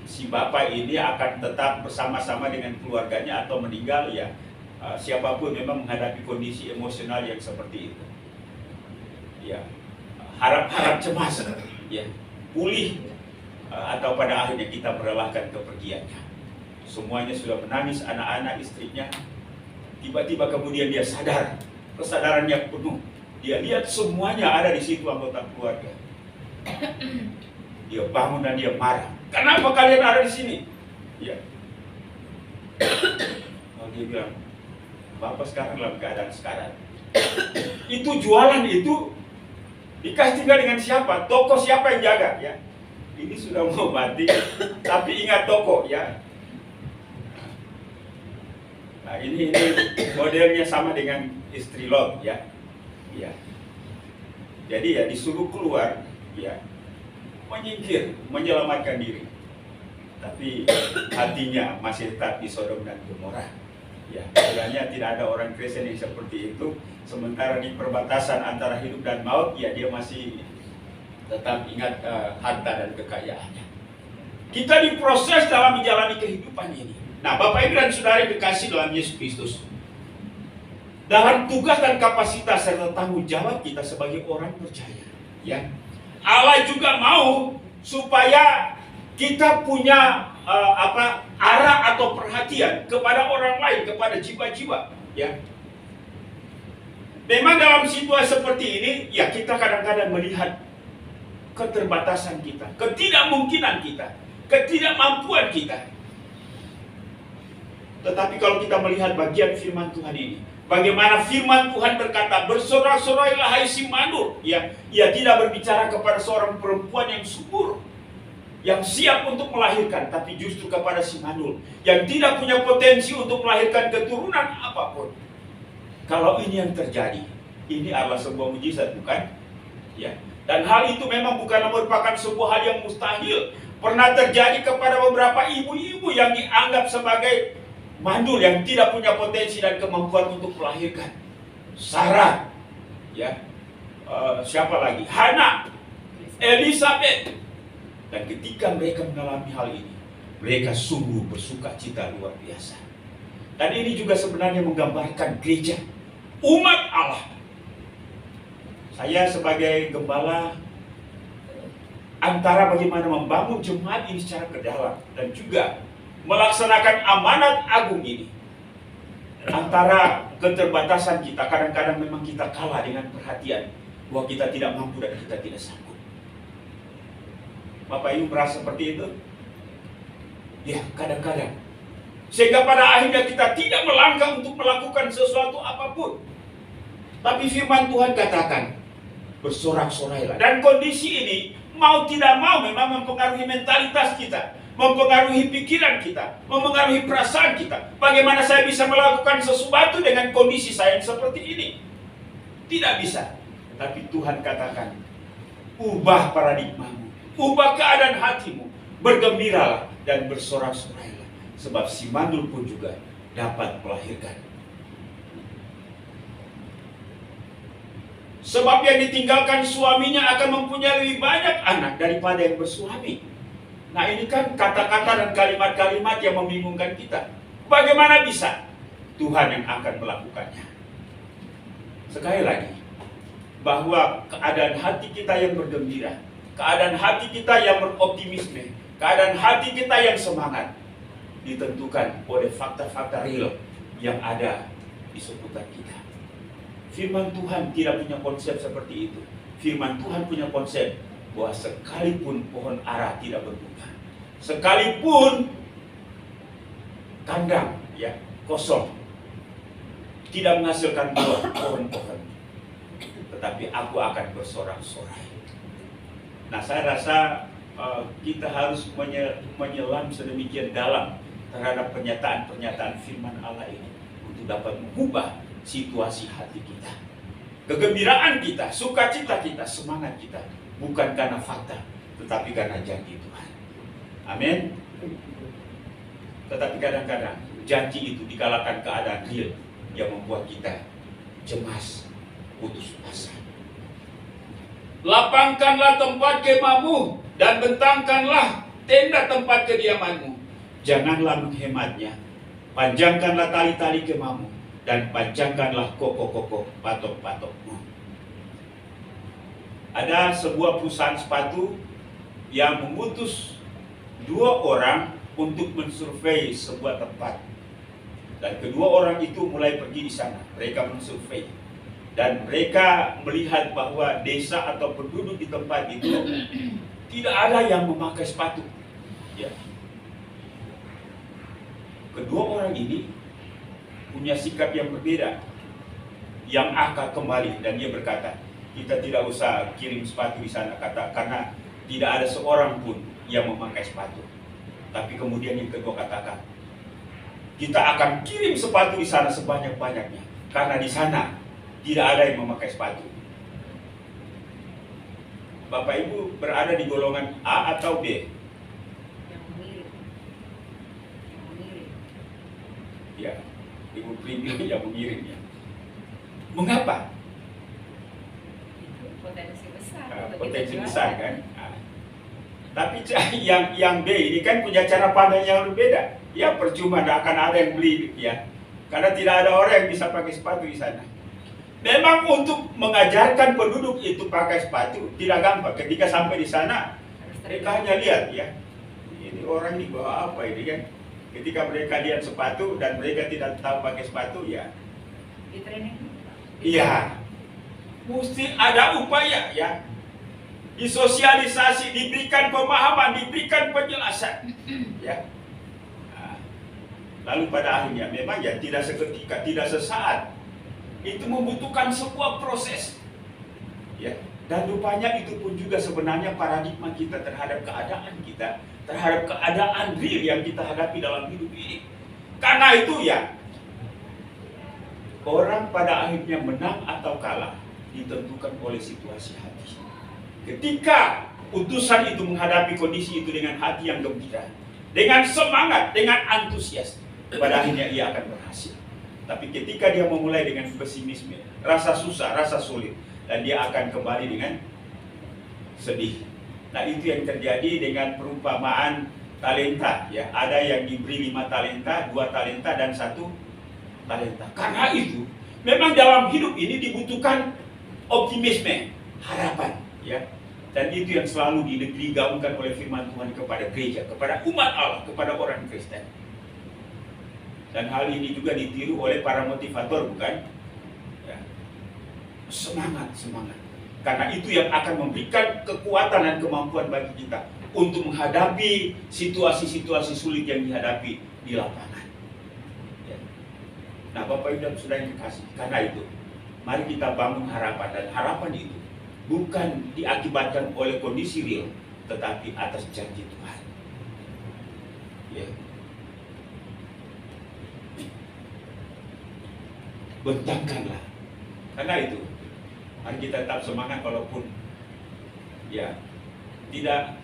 si bapak ini akan tetap bersama-sama dengan keluarganya atau meninggal ya. Siapapun memang menghadapi kondisi emosional yang seperti itu. Ya, harap-harap cemas ya, pulih atau pada akhirnya kita merelakan kepergiannya. Semuanya sudah menangis, anak-anak, istrinya. Tiba-tiba kemudian dia sadar, kesadarannya penuh. Dia lihat semuanya ada di situ anggota keluarga. Dia bangun dan dia marah. Kenapa kalian ada di sini? Ya. Dia bilang, Bapak sekarang dalam keadaan sekarang. Itu jualan itu dikasih tinggal dengan siapa? Toko siapa yang jaga? Ya. Ini sudah mau mati, tapi ingat toko ya. Nah, ini modelnya sama dengan istri Lot ya. Ya. Jadi ya disuruh keluar ya, menyingkir, menyelamatkan diri. Tapi hatinya masih tetap di Sodom dan Gomora. Ya, sebenarnya tidak ada orang Kristen yang seperti itu. Sementara di perbatasan antara hidup dan maut, ya dia masih tetap ingat harta dan kekayaannya. Kita diproses dalam menjalani kehidupan ini. Nah, Bapak Ibu dan Saudara yang dikasih dalam Yesus Kristus, dalam tugas dan kapasitas serta tanggung jawab kita sebagai orang percaya, ya, Allah juga mau supaya kita punya arah atau perhatian kepada orang lain, kepada jiwa-jiwa, ya. Memang dalam situasi seperti ini, ya kita kadang-kadang melihat keterbatasan kita, ketidakmungkinan kita, ketidakmampuan kita. Tetapi kalau kita melihat bagian firman Tuhan ini, bagaimana firman Tuhan berkata, bersorak-sorailah hai si mandur, ya, ia tidak berbicara kepada seorang perempuan yang subur, yang siap untuk melahirkan, tapi justru kepada si mandur yang tidak punya potensi untuk melahirkan keturunan apapun. Kalau ini yang terjadi, ini adalah sebuah mujizat, bukan? Ya. Dan hal itu memang bukan merupakan sebuah hal yang mustahil Pernah terjadi kepada beberapa ibu-ibu yang dianggap sebagai mandul, yang tidak punya potensi dan kemampuan untuk melahirkan. Sarah, ya, siapa lagi? Hana, Elizabeth. Dan ketika mereka mengalami hal ini, mereka sungguh bersuka cita luar biasa. Dan ini juga sebenarnya menggambarkan gereja, umat Allah. Saya sebagai gembala, antara bagaimana membangun jemaat ini secara kedalam dan juga melaksanakan amanat agung ini, antara keterbatasan kita, kadang-kadang memang kita kalah dengan perhatian bahwa kita tidak mampu dan kita tidak sanggup. Bapak Ibu merasa seperti itu? Ya, kadang-kadang. Sehingga pada akhirnya kita tidak melangkah untuk melakukan sesuatu apapun. Tapi firman Tuhan katakan, bersorak-sorailah. Dan kondisi ini mau tidak mau memang mempengaruhi mentalitas kita, mempengaruhi pikiran kita, mempengaruhi perasaan kita. Bagaimana saya bisa melakukan sesuatu dengan kondisi saya yang seperti ini? Tidak bisa. Tapi Tuhan katakan, ubah paradigmamu, ubah keadaan hatimu, bergembiralah dan bersorak-sorailah. Sebab si mandul pun juga dapat melahirkan. Sebab yang ditinggalkan suaminya akan mempunyai lebih banyak anak daripada yang bersuami. Nah, ini kan kata-kata dan kalimat-kalimat yang membingungkan kita. Bagaimana bisa? Tuhan yang akan melakukannya. Sekali lagi, bahwa keadaan hati kita yang bergembira, keadaan hati kita yang beroptimisme, keadaan hati kita yang semangat, ditentukan oleh fakta-fakta real yang ada di seputar kita. Firman Tuhan tidak punya konsep seperti itu. Firman Tuhan punya konsep bahwa sekalipun pohon ara tidak berbunga, sekalipun kandang ya kosong, tidak menghasilkan buah pohon-pohon, tetapi aku akan bersorak-sorai. Nah, saya rasa kita harus menyelam sedemikian dalam terhadap pernyataan-pernyataan firman Allah ini untuk dapat mengubah situasi hati kita, kegembiraan kita, sukacita kita, semangat kita, bukan karena fakta, tetapi karena janji Tuhan. Amin. Tetapi kadang-kadang janji itu dikalahkan keadaan real yang membuat kita cemas, putus asa. Lapangkanlah tempat kemahmu dan bentangkanlah tenda tempat kediamanmu. Janganlah menghematnya. Panjangkanlah tali-tali kemahmu dan panjangkanlah koko-koko patok-patokmu. Ada sebuah perusahaan sepatu yang mengutus 2 orang untuk mensurvei sebuah tempat. Dan kedua orang itu mulai pergi di sana. Mereka mensurvei. Dan mereka melihat bahwa desa atau penduduk di tempat itu tidak ada yang memakai sepatu. Ya. Kedua orang ini punya sikap yang berbeda, yang akan kembali, dan dia berkata, kita tidak usah kirim sepatu di sana, karena tidak ada seorang pun yang memakai sepatu. Tapi kemudian yang kedua katakan, kita akan kirim sepatu di sana sebanyak-banyaknya, karena di sana tidak ada yang memakai sepatu. Bapak Ibu berada di golongan A atau B? Ya, Ibu Primium yang mengirimnya. Mengapa? Potensi besar. Potensi besar kan. Nah, tapi yang B ini kan punya cara pandang yang berbeda. Ya percuma, tidak akan ada yang beli ya, karena tidak ada orang yang bisa pakai sepatu di sana. Memang untuk mengajarkan penduduk itu pakai sepatu tidak gampang. Ketika sampai di sana, mereka hanya lihat ya, ini orang ini bawa apa ini kan. Ketika mereka lihat sepatu dan mereka tidak tahu pakai sepatu, ya Di training. iya, mesti ada upaya ya, disosialisasi, diberikan pemahaman, diberikan penjelasan ya. Nah, lalu pada akhirnya memang ya tidak seketika, tidak sesaat, itu membutuhkan sebuah proses ya. Dan rupanya itu pun juga sebenarnya paradigma kita terhadap keadaan kita, terhadap keadaan real yang kita hadapi dalam hidup ini. Karena itu ya, orang pada akhirnya menang atau kalah ditentukan oleh situasi hati. Ketika utusan itu menghadapi kondisi itu dengan hati yang gembira, dengan semangat, dengan antusias, pada akhirnya ia akan berhasil. Tapi ketika dia memulai dengan pesimisme, rasa susah, rasa sulit, dan dia akan kembali dengan sedih. Nah, itu yang terjadi dengan perumpamaan talenta, ya. Ada yang diberi 5 talenta, 2 talenta, dan 1 talenta. Karena itu, memang dalam hidup ini dibutuhkan optimisme, harapan, ya. Dan itu yang selalu digaungkan oleh firman Tuhan kepada gereja, kepada umat Allah, kepada orang Kristen. Dan hal ini juga ditiru oleh para motivator, bukan? Ya. Semangat, semangat. Karena itu yang akan memberikan kekuatan dan kemampuan bagi kita untuk menghadapi situasi-situasi sulit yang dihadapi di lapangan. Ya. Nah, Bapak Ibu dan Saudara yang dikasihi, karena itu, mari kita bangun harapan, dan harapan itu bukan diakibatkan oleh kondisi real, tetapi atas janji Tuhan. Ya. Bentangkanlah. Karena itu, mari kita tetap semangat walaupun ya tidak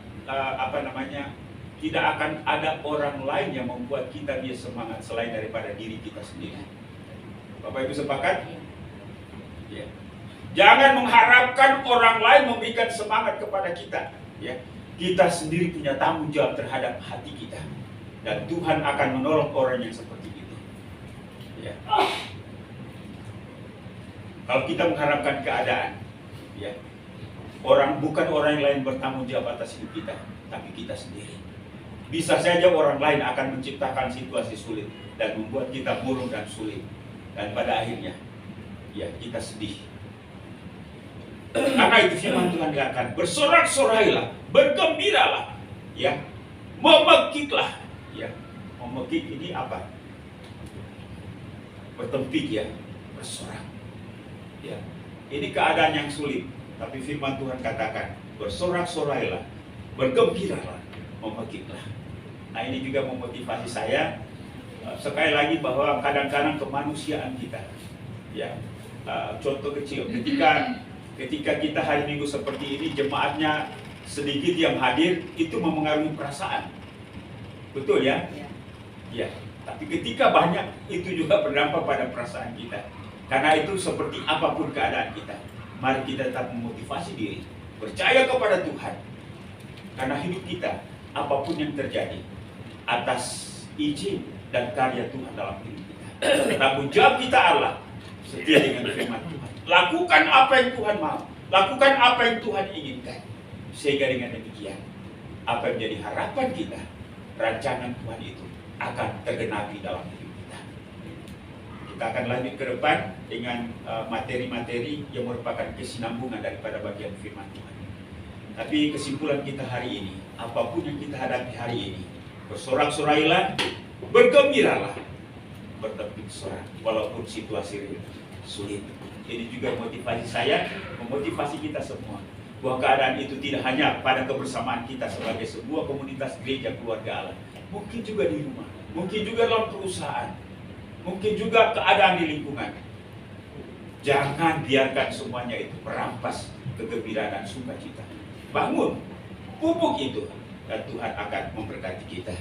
tidak akan ada orang lain yang membuat kita dia semangat selain daripada diri kita sendiri. Bapak Ibu sepakat? Ya. Jangan mengharapkan orang lain memberikan semangat kepada kita. Ya. Kita sendiri punya tanggung jawab terhadap hati kita, dan Tuhan akan menolong orang yang seperti itu. Ya. Kalau kita mengharapkan keadaan, ya, bukan orang yang lain bertanggung jawab atas hidup kita, tapi kita sendiri. Bisa saja orang lain akan menciptakan situasi sulit dan membuat kita murung dan sulit, dan pada akhirnya, ya, kita sedih. Karena itu firman Tuhan katakan, bersorak-sorailah, bergembiralah, ya, memekiklah, ya. Memekik ini apa? Bertempik, ya, bersorak. Ya, ini keadaan yang sulit, tapi firman Tuhan katakan, bersorak-sorailah, bergembiralah, memekiklah. Nah, ini juga memotivasi saya sekali lagi bahwa kadang-kadang kemanusiaan kita, ya, contoh kecil, ketika kita hari Minggu seperti ini, jemaatnya sedikit yang hadir, itu memengaruhi perasaan, betul ya? Ya, tapi ketika banyak, itu juga berdampak pada perasaan kita. Karena itu seperti apapun keadaan kita, mari kita tetap memotivasi diri, percaya kepada Tuhan. Karena hidup kita, apapun yang terjadi, atas izin dan karya Tuhan dalam hidup kita. Tanggung jawab kita Allah, setia dengan firman Tuhan. Lakukan apa yang Tuhan mau, lakukan apa yang Tuhan inginkan. Sehingga dengan demikian, apa yang menjadi harapan kita, rancangan Tuhan itu akan tergenapi dalam hidup kita. Kita akan lanjut ke depan dengan materi-materi yang merupakan kesinambungan daripada bagian firman Tuhan. Tapi kesimpulan kita hari ini, apapun yang kita hadapi hari ini, bersorak-sorailah, bergembiralah, bertepuk sorak, walaupun situasi sulit. Ini juga motivasi saya, memotivasi kita semua, bahwa keadaan itu tidak hanya pada kebersamaan kita sebagai sebuah komunitas gereja keluarga Allah, mungkin juga di rumah, mungkin juga dalam perusahaan, mungkin juga keadaan di lingkungan. Jangan biarkan semuanya itu merampas kegembiraan dan sukacita. Bangun, pupuk itu, dan Tuhan akan memberkati kita.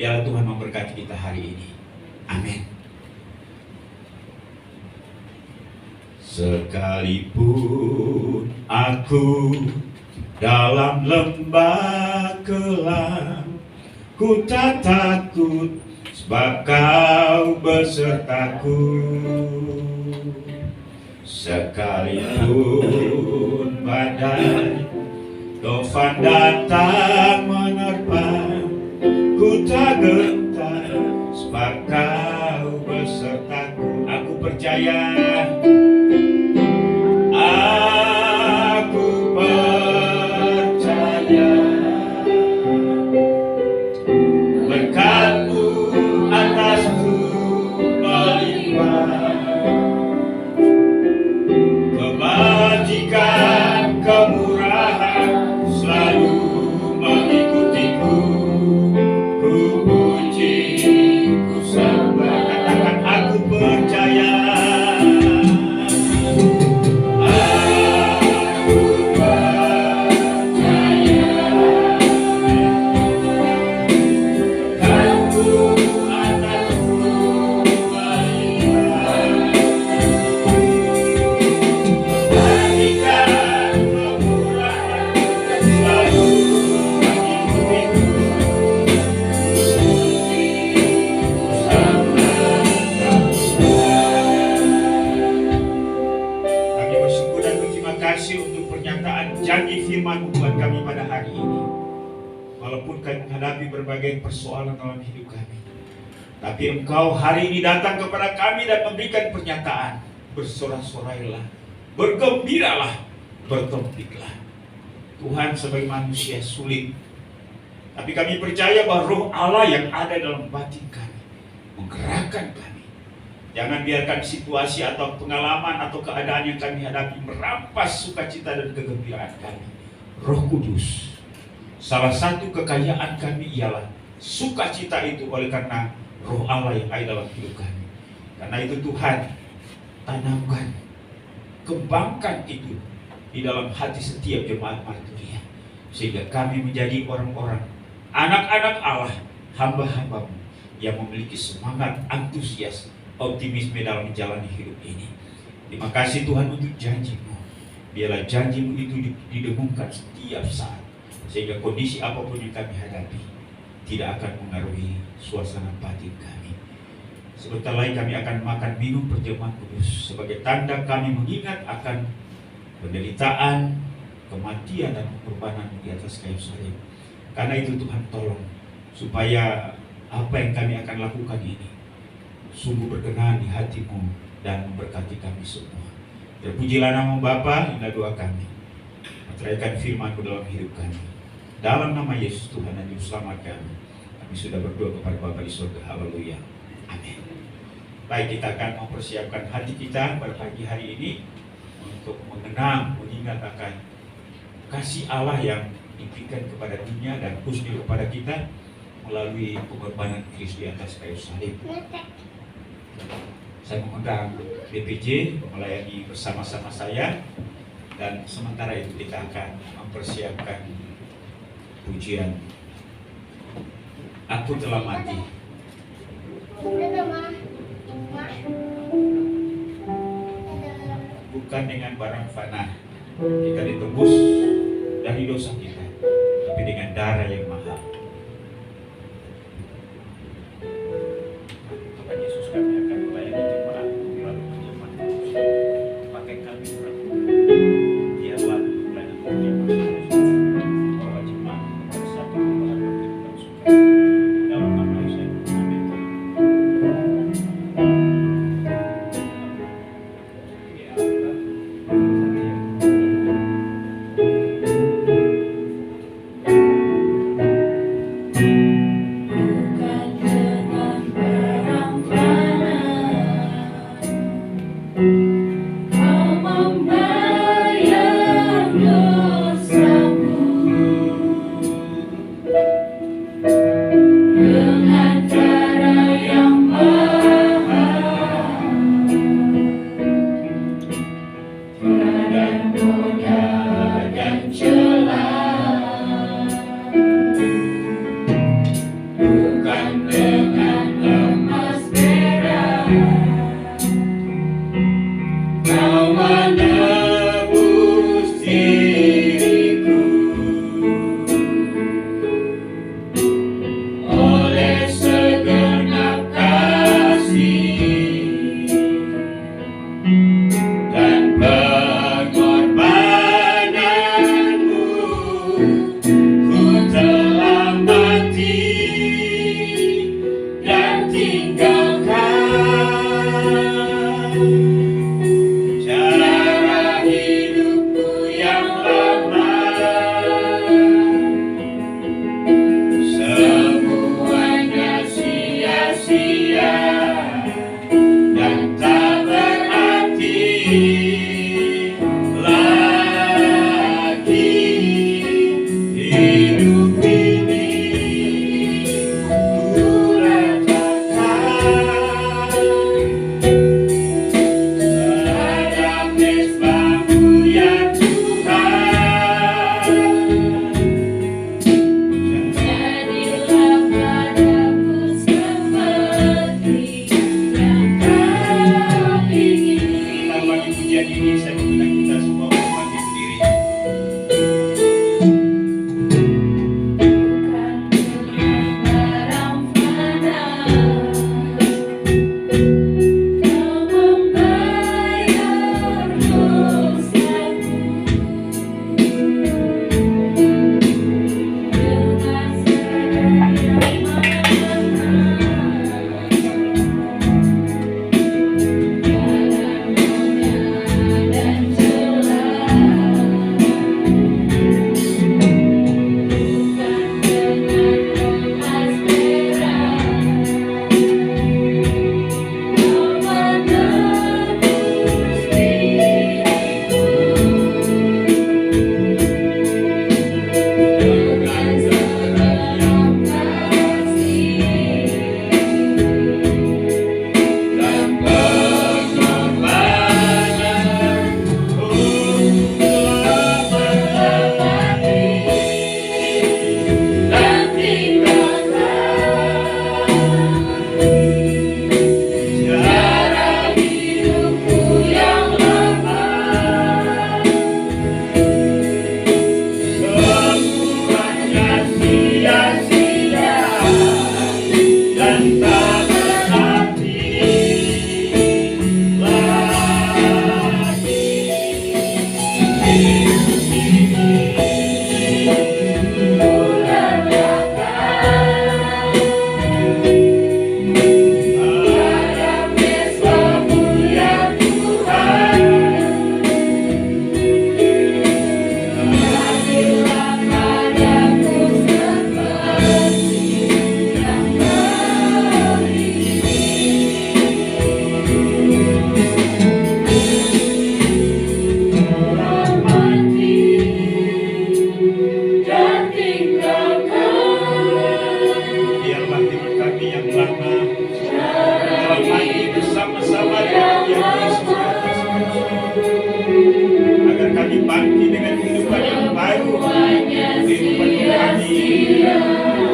Biarlah Tuhan memberkati kita hari ini. Amin. Sekalipun aku dalam lembah kelam, ku tak takut sebab Kau besertaku. Sekalipun badai tofan datang menerpa, ku tak gentar sebab Kau besertaku. Aku percaya, aku percaya, berkat-Mu atasku melimpah, kebajikan, kemurahan selalu mengikutiku. Ku puji, ku sembah, katakan aku percaya. walaupun kami menghadapi berbagai persoalan dalam hidup kami. Tapi Engkau hari ini datang kepada kami dan memberikan pernyataan. Bersorak-sorailah, bergembiralah, bertompiklah. Tuhan, sebagai manusia sulit, tapi kami percaya bahwa roh Allah yang ada dalam batin kami menggerakkan kami. Jangan biarkan situasi atau pengalaman atau keadaan yang kami hadapi merampas sukacita dan kegembiraan kami. Roh Kudus, salah satu kekayaan kami ialah sukacita itu oleh karena roh Allah yang ada dalam hidup kami. Karena itu Tuhan, tanamkan, kembangkan itu di dalam hati setiap jemaat Marturia, sehingga kami menjadi orang-orang, anak-anak Allah, hamba-hambamu yang memiliki semangat, antusias, optimisme dalam menjalani hidup ini. Terima kasih Tuhan untuk janji-Mu. Biarlah janji-Mu itu didengungkan setiap saat, sehingga kondisi apapun yang kami hadapi tidak akan mengaruhi suasana batin kami. Sebentar lagi kami akan makan minum perjamuan kudus sebagai tanda kami mengingat akan penderitaan, kematian dan pengorbanan di atas kayu salib. Karena itu Tuhan tolong supaya apa yang kami akan lakukan ini sungguh berkenan di hati-Mu dan memberkati kami semua. Terpujilah nama Bapa, inilah doa kami. Meteraikan firman-Mu dalam hidup kami. Dalam nama Yesus Tuhan dan Juru Selamat kami sudah berdoa kepada Bapa di surga. Haleluya. Amin. Baik, kita akan mempersiapkan hati kita pada pagi hari ini untuk mengenang, mengingat akan kasih Allah yang diberikan kepada dunia dan khususnya kepada kita melalui pengorbanan Kristus di atas kayu salib. Saya mengundang BPJ melayani bersama-sama saya, dan sementara itu kita akan mempersiapkan pujian Aku Telah Mati. Bukan dengan barang fana kita ditebus dari dosa kita, tapi dengan darah yang mahal. Tuhan Yesus, kami akan melayani jemaat melalui perjamuan kudus. Pakai kami biarlah melayani perjamuan kudus. Bawa jemaat kepada satu Tuhan memberikan suka. Dalam nama Yesus, amin.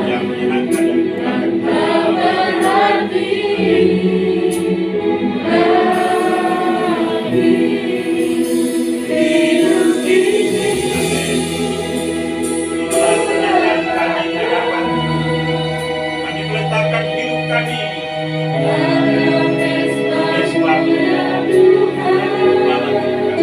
yang menyenangkan dan kami meletakkan hidup kami di sebab nama Tuhan.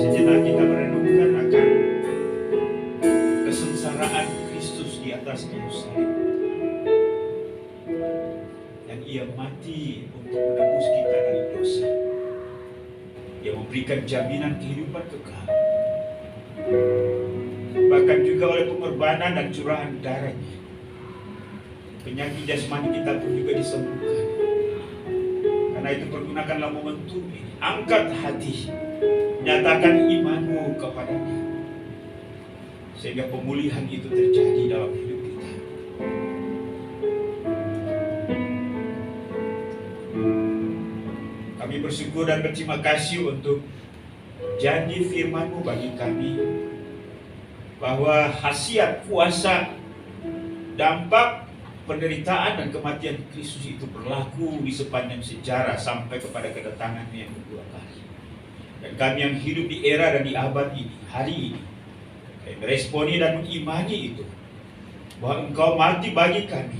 Sejenak kita merenungkan akan kesengsaraan Kristus di atas kayu salib. Dan ia mati untuk menebus kita dari dosa. Ia memberikan jaminan kehidupan kekal. Bahkan juga oleh pengorbanan dan curahan darahnya, penyakit jasmani kita pun juga disembuhkan. Karena itu pergunakanlah momentum ini. Angkat hati, nyatakan imanmu kepadanya, sehingga pemulihan itu terjadi dalam hidup kita. Kami bersyukur dan berterima kasih untuk janji firman-Mu bagi kami, bahwa khasiat, kuasa, dampak penderitaan dan kematian Kristus itu berlaku di sepanjang sejarah sampai kepada kedatangan-Nya yang kedua kali. Dan kami yang hidup di era dan di abad ini, hari ini, kami meresponi dan mengimani itu, bahwa Engkau mati bagi kami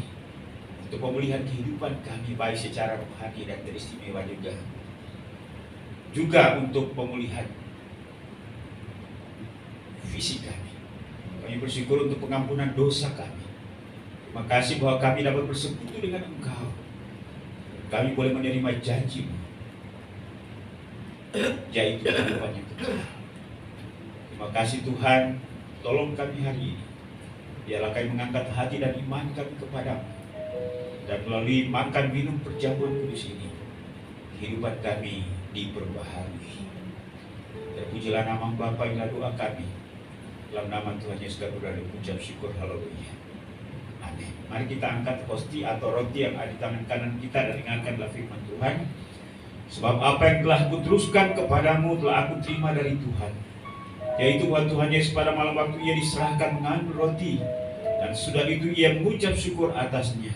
untuk pemulihan kehidupan kami, baik secara rohani dan teristimewa juga untuk pemulihan fisik kami. Kami bersyukur untuk pengampunan dosa kami. Terima kasih bahwa kami dapat bersekutu dengan Engkau. Kami boleh menerima janji-Mu, yaitu kehidupan yang kekal. Terima kasih Tuhan, tolong kami hari ini. Biarlah kami mengangkat hati dan iman kami kepadamu. Dan melalui makan minum perjamuan kudus ini, kehidupan kami diperbaharui. Terpujilah nama Bapa, inilah doa kami. Dalam nama Tuhan Yesus kami berdoa dan ucap syukur, haleluya. Amin. Mari kita angkat hosti atau roti yang ada di tangan kanan kita dan ingatkanlah firman Tuhan. Sebab apa yang telah kuteruskan kepadamu telah aku terima dari Tuhan, yaitu bahwa Tuhan Yesus pada malam waktu ia diserahkan mengambil roti, dan sudah itu ia mengucap syukur atasnya.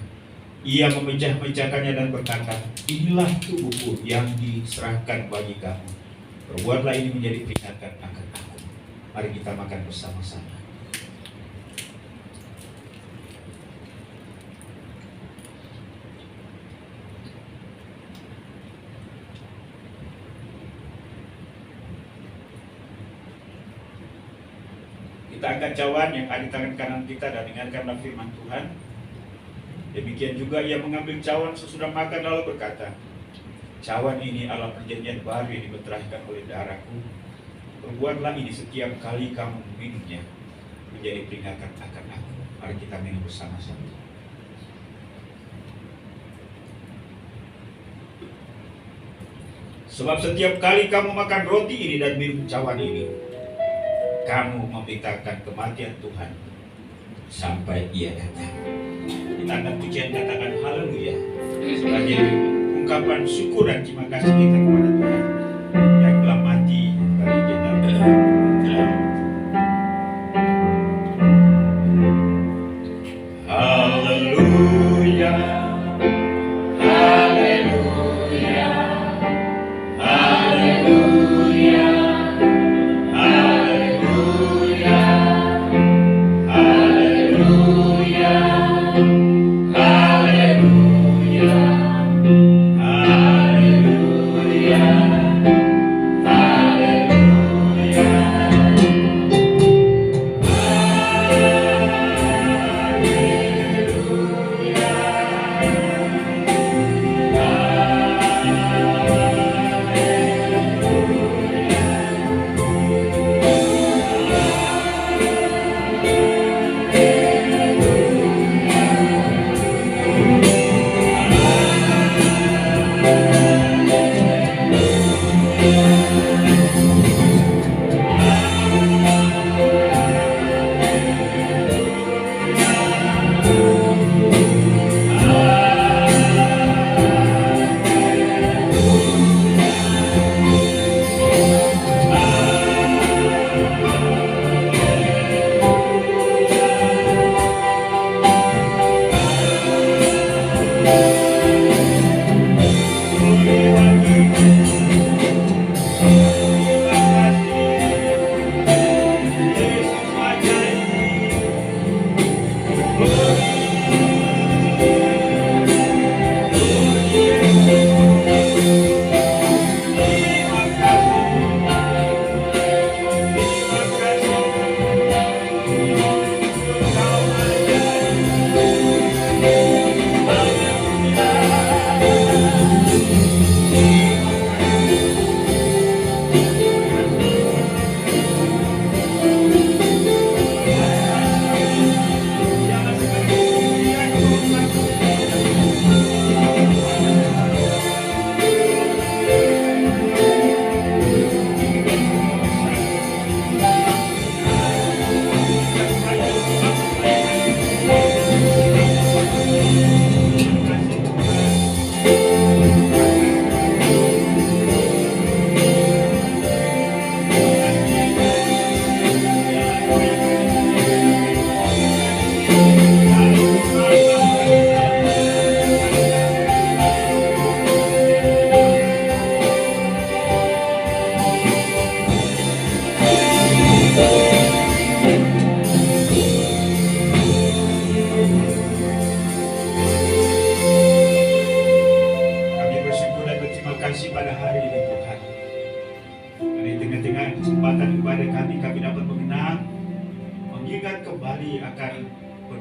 Ia memecah-mecahkannya dan berkata, inilah tubuhku yang diserahkan bagi kamu. Perbuatlah ini menjadi peringatan akan aku. Mari kita makan bersama-sama. Kita angkat cawan yang ada di tangan kanan kita dan dengarkanlah firman Tuhan. Demikian juga ia mengambil cawan sesudah makan lalu berkata, cawan ini adalah perjanjian baru yang dimeteraikan oleh darahku. Perbuatlah ini setiap kali kamu minumnya menjadi peringatan akan aku. Mari kita minum bersama-sama. Sebab setiap kali kamu makan roti ini dan minum cawan ini, kamu memberitakan kematian Tuhan sampai Ia datang. Kita akan pujian katakan haleluya sebagai ungkapan syukur dan terima kasih kita kepada Tuhan yang telah mati bagi kita. Haleluya, haleluya, haleluya, haleluya, haleluya, haleluya, haleluya,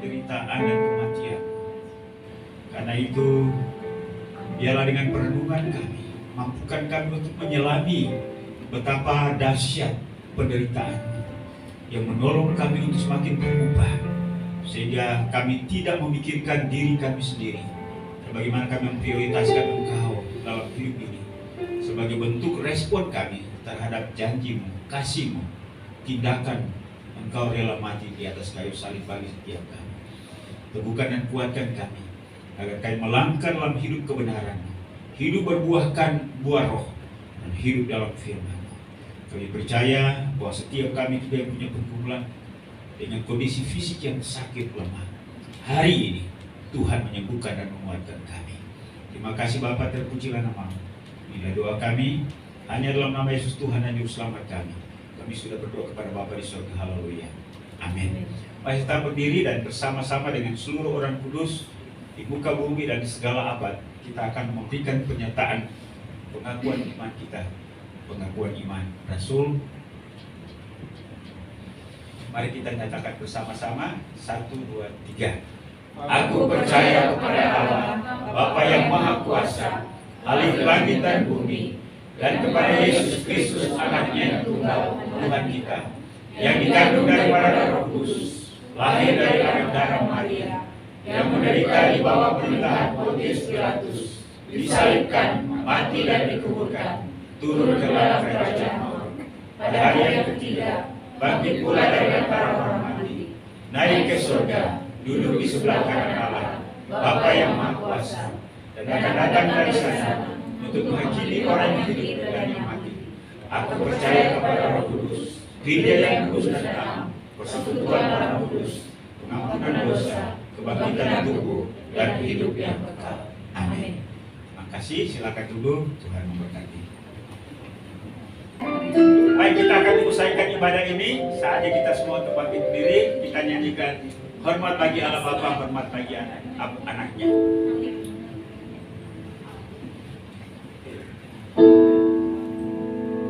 penderitaan dan kematian. Karena itu, biarlah dengan perenungan kami, mampukan kami untuk menyelami betapa dahsyat penderitaan yang menolong kami untuk semakin berubah, sehingga kami tidak memikirkan diri kami sendiri, bagaimana kami memprioritaskan Engkau dalam hidup ini sebagai bentuk respon kami terhadap janji-Mu, kasih-Mu, tindakan Engkau rela mati di atas kayu salib bagi setiap kami. Teguhkan dan kuatkan kami agar kami melangkah dalam hidup kebenaran, hidup berbuahkan buah roh, dan hidup dalam firman-Mu. Kami percaya bahwa setiap kami tidak punya pergumulan dengan kondisi fisik yang sakit lemah. Hari ini Tuhan menyembuhkan dan menguatkan kami. Terima kasih Bapa, terpujilah nama-Mu. Inilah doa kami, hanya dalam nama Yesus Tuhan dan Juru Selamat kami. Kami sudah berdoa kepada Bapa di surga. Haleluya. Amin. Mari kita berdiri dan bersama-sama dengan seluruh orang kudus di muka bumi dan di segala abad, kita akan memberikan pernyataan pengakuan iman kita, pengakuan iman Rasul. Mari kita nyatakan bersama-sama. 1, 2, 3. Aku percaya kepada Allah, Bapa yang Maha Kuasa, Alif langit dan bumi, dan kepada Yesus Kristus anaknya yang tunggal, Tuhan kita, yang dikandung daripada Roh Kudus, lahir dari anak darah Maria, yang menderita di bawah pemerintahan Pontius Pilatus, disalibkan, mati dan dikuburkan, turun ke dalam kerajaan maut. Pada hari yang ketiga, bangkit pula dari antara orang mati, naik ke surga, duduk di sebelah kanan Allah, Bapa yang Maha Kuasa, dan akan datang dari sana untuk menghakimi orang yang hidup dan yang mati. Aku percaya kepada Roh Kudus, Gereja yang kudus dan am, persekutuan orang kudus, pengampunan dosa, kebangkitan tubuh, dan hidup yang kekal. Amin. Terima kasih, silakan dulu, Tuhan memberkati. Baik, kita akan menyelesaikan ibadah ini. Saatnya kita semua untuk bangkit berdiri, kita nyanyikan hormat bagi Allah Bapa, hormat bagi anaknya.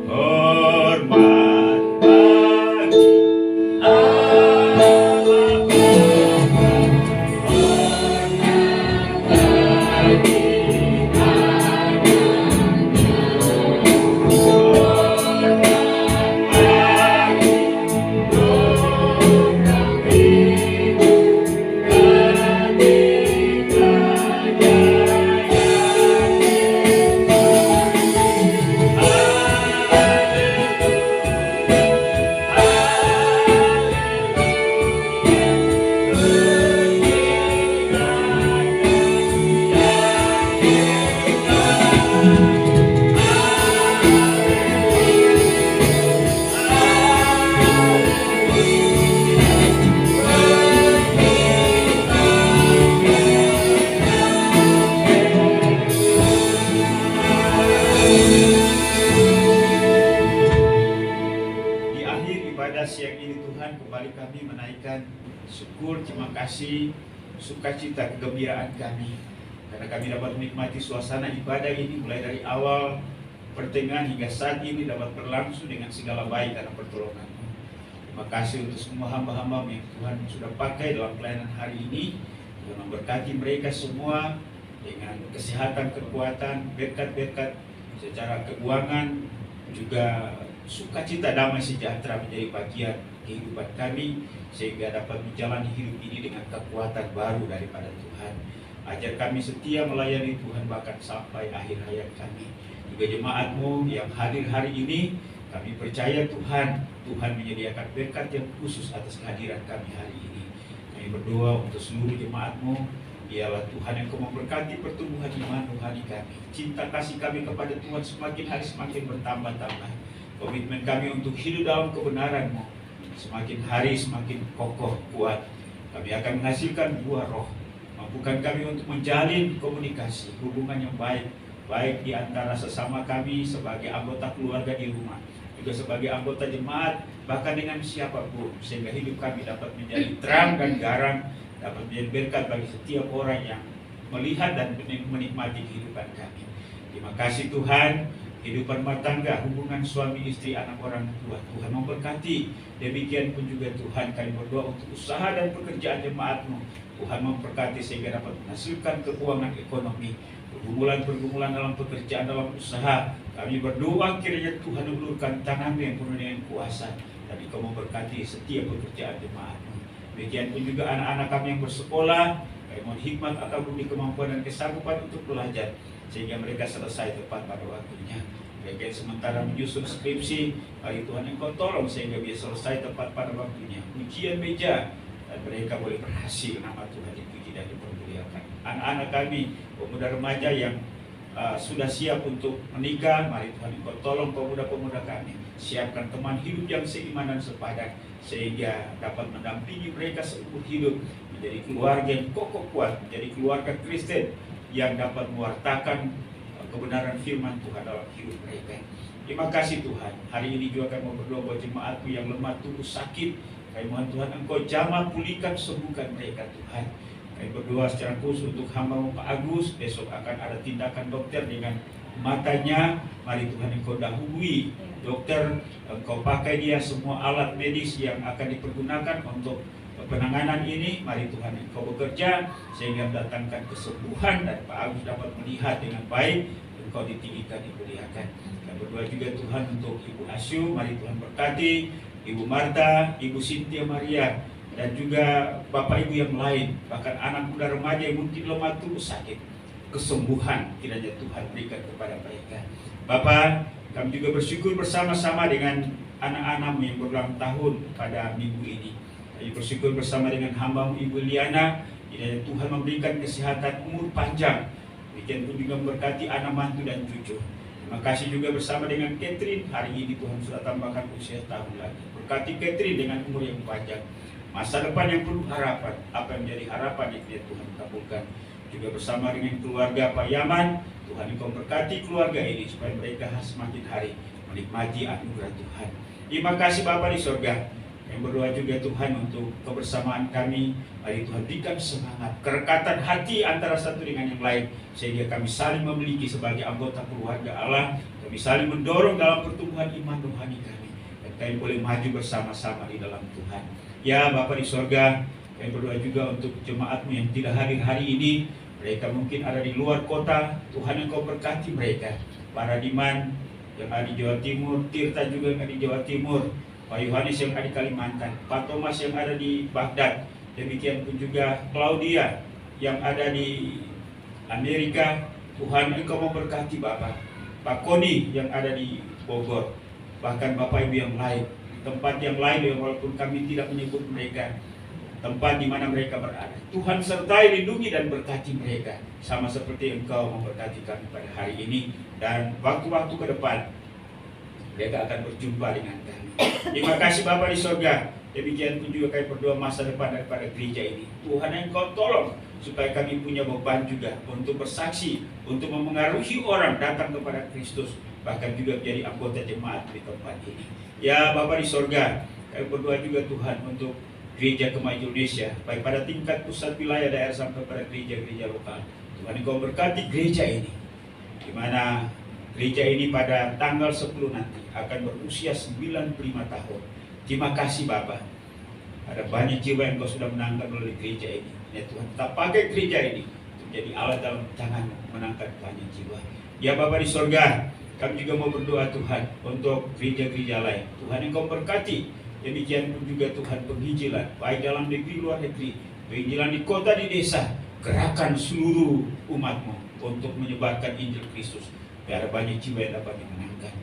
Hormat bagi siang ini Tuhan, kembali kami menaikkan syukur, terima kasih, sukacita, kegembiraan kami karena kami dapat menikmati suasana ibadah ini mulai dari awal, pertengahan hingga saat ini dapat berlangsung dengan segala baik karena pertolongan-Mu. Terima kasih untuk semua hamba-hamba yang Tuhan sudah pakai dalam pelayanan hari ini. Tuhan memberkati mereka semua dengan kesehatan, kekuatan, berkat-berkat secara keuangan, juga sukacita, damai sejahtera menjadi bagian kehidupan kami sehingga dapat menjalani hidup ini dengan kekuatan baru daripada Tuhan. Ajar kami setia melayani Tuhan bahkan sampai akhir hayat kami. Juga jemaat-Mu yang hadir hari ini, kami percaya Tuhan menyediakan berkat yang khusus atas kehadiran kami hari ini. Kami berdoa untuk seluruh jemaat-Mu, biarlah Tuhan yang Kau memberkati pertumbuhan iman rohani kami. Cinta kasih kami kepada Tuhan semakin hari semakin bertambah-tambah. Komitmen kami untuk hidup dalam kebenaran-Mu semakin hari semakin kokoh, kuat. Kami akan menghasilkan buah roh. Mampukan kami untuk menjalin komunikasi, hubungan yang baik, baik di antara sesama kami sebagai anggota keluarga di rumah, juga sebagai anggota jemaat, bahkan dengan siapapun, sehingga hidup kami dapat menjadi terang dan garam, dapat menjadi berkat bagi setiap orang yang melihat dan menikmati kehidupan kami. Terima kasih Tuhan. Kehidupan rumah tangga, hubungan suami istri, anak orang tua, Tuhan memberkati. Demikian pun juga Tuhan, kami berdoa untuk usaha dan pekerjaan jemaat-Mu. Tuhan memberkati sehingga dapat menghasilkan keuangan ekonomi, pergumulan dalam pekerjaan, dalam usaha. Kami berdoa kiranya Tuhan ulurkan tangan-Mu yang penuh dengan kuasa, tapi Kau memberkati setiap pekerjaan jemaat-Mu. Demikian pun juga anak-anak kami yang bersekolah, kami mohon hikmat, akal budi, kemampuan dan kesanggupan untuk belajar sehingga mereka selesai tepat pada waktunya. Mereka sementara menyusun skripsi, bagi Tuhan yang Kau tolong sehingga bisa selesai tepat pada waktunya. Ujian meja, dan mereka boleh berhasil, nama Tuhan dipuji dan dipermuliakan. Anak-anak kami, pemuda remaja yang sudah siap untuk menikah, mari Tuhan Kau tolong pemuda-pemuda kami, siapkan teman hidup yang seiman dan sepadan sehingga dapat mendampingi mereka seumur hidup menjadi keluarga yang kokoh kuat, menjadi keluarga Kristen yang dapat mewartakan kebenaran firman Tuhan dalam hidup mereka. Terima kasih Tuhan. Hari ini juga kami berdoa buat jemaat-Mu yang lemah tubuh sakit. Kami mohon Tuhan Engkau jamah, pulihkan, sembuhkan mereka Tuhan. Kami berdoa secara khusus untuk hamba-Mu Pak Agus. Besok akan ada tindakan dokter dengan matanya. Mari Tuhan Engkau dahului dokter, Engkau pakai dia semua alat medis yang akan dipergunakan untuk penanganan ini. Mari Tuhan Engkau bekerja sehingga mendatangkan kesembuhan dan Pak Agus dapat melihat dengan baik. Engkau ditinggikan, dimuliakan. Kami berdoa juga Tuhan untuk Ibu Asyu. Mari Tuhan berkati Ibu Marta, Ibu Cynthia Maria, dan juga Bapak Ibu yang lain, bahkan anak muda remaja yang mungkin lemah tubuh sakit. Kesembuhan kiranya Tuhan berikan kepada mereka. Bapak, kami juga bersyukur bersama-sama dengan anak-anakmu yang berulang tahun pada minggu ini. Kami bersyukur bersama dengan hamba-Mu Ibu Liana, kiranya Tuhan memberikan kesehatan, umur panjang. Demikian pun juga memberkati anak mantu dan cucu. Terima kasih juga bersama dengan Catherine. Hari ini Tuhan sudah tambahkan usia tahun lagi. Berkati Catherine dengan umur yang panjang, masa depan yang penuh harapan. Apa yang menjadi harapan itu Tuhan kabulkan. Juga bersama dengan keluarga Pak Yaman, Tuhan Engkau berkati keluarga ini supaya mereka semakin hari menikmati anugerah Tuhan. Terima kasih Bapa di sorga. Yang berdoa juga Tuhan untuk kebersamaan kami. Mari Tuhan berikan semangat, kerekatan hati antara satu dengan yang lain, sehingga kami saling memiliki sebagai anggota keluarga Allah. Kami saling mendorong dalam pertumbuhan iman rohani kami, dan kami boleh maju bersama-sama di dalam Tuhan. Ya Bapa di sorga, kami berdoa juga untuk jemaat-Mu yang tidak hadir hari ini. Mereka mungkin ada di luar kota. Tuhan Engkau berkati mereka. Para Diman yang ada di Jawa Timur, Tirta juga yang ada di Jawa Timur, Pak Yohanes yang ada di Kalimantan, Pak Thomas yang ada di Baghdad, demikian pun juga Claudia yang ada di Amerika. Tuhan Engkau memberkati Bapak. Pak Koni yang ada di Bogor, bahkan Bapak Ibu yang lain, di tempat yang lain yang walaupun kami tidak menyebut mereka, tempat di mana mereka berada. Tuhan sertai, lindungi dan berkati mereka, sama seperti Engkau memberkati kami pada hari ini dan waktu-waktu ke depan mereka akan berjumpa dengan kami. Terima kasih Bapa di sorga. Demikian pun juga kami berdoa masa depan daripada gereja ini. Tuhan Engkau tolong supaya kami punya beban juga untuk bersaksi, untuk memengaruhi orang datang kepada Kristus, bahkan juga menjadi anggota jemaat di tempat ini. Ya Bapa di sorga, kami berdoa juga Tuhan untuk Gereja Kemah Indonesia, baik pada tingkat pusat wilayah daerah sampai pada gereja-gereja lokal. Tuhan Engkau berkati gereja ini, di mana gereja ini pada tanggal 10 nanti akan berusia 95 tahun. Terima kasih Bapa. Ada banyak jiwa yang Kau sudah menangkan oleh gereja ini. Ya Tuhan, tetap pakai gereja ini untuk jadi alat dalam tangan menangkan banyak jiwa. Ya Bapa di sorga, kami juga mau berdoa Tuhan untuk gereja-gereja lain. Tuhan Engkau berkati. Demikian pun juga Tuhan penginjilan, baik dalam negeri luar negeri, penginjilan di kota di desa, gerakan seluruh umat-Mu untuk menyebarkan Injil Kristus. Biar banyak jiwa yang dapat dimenangkan.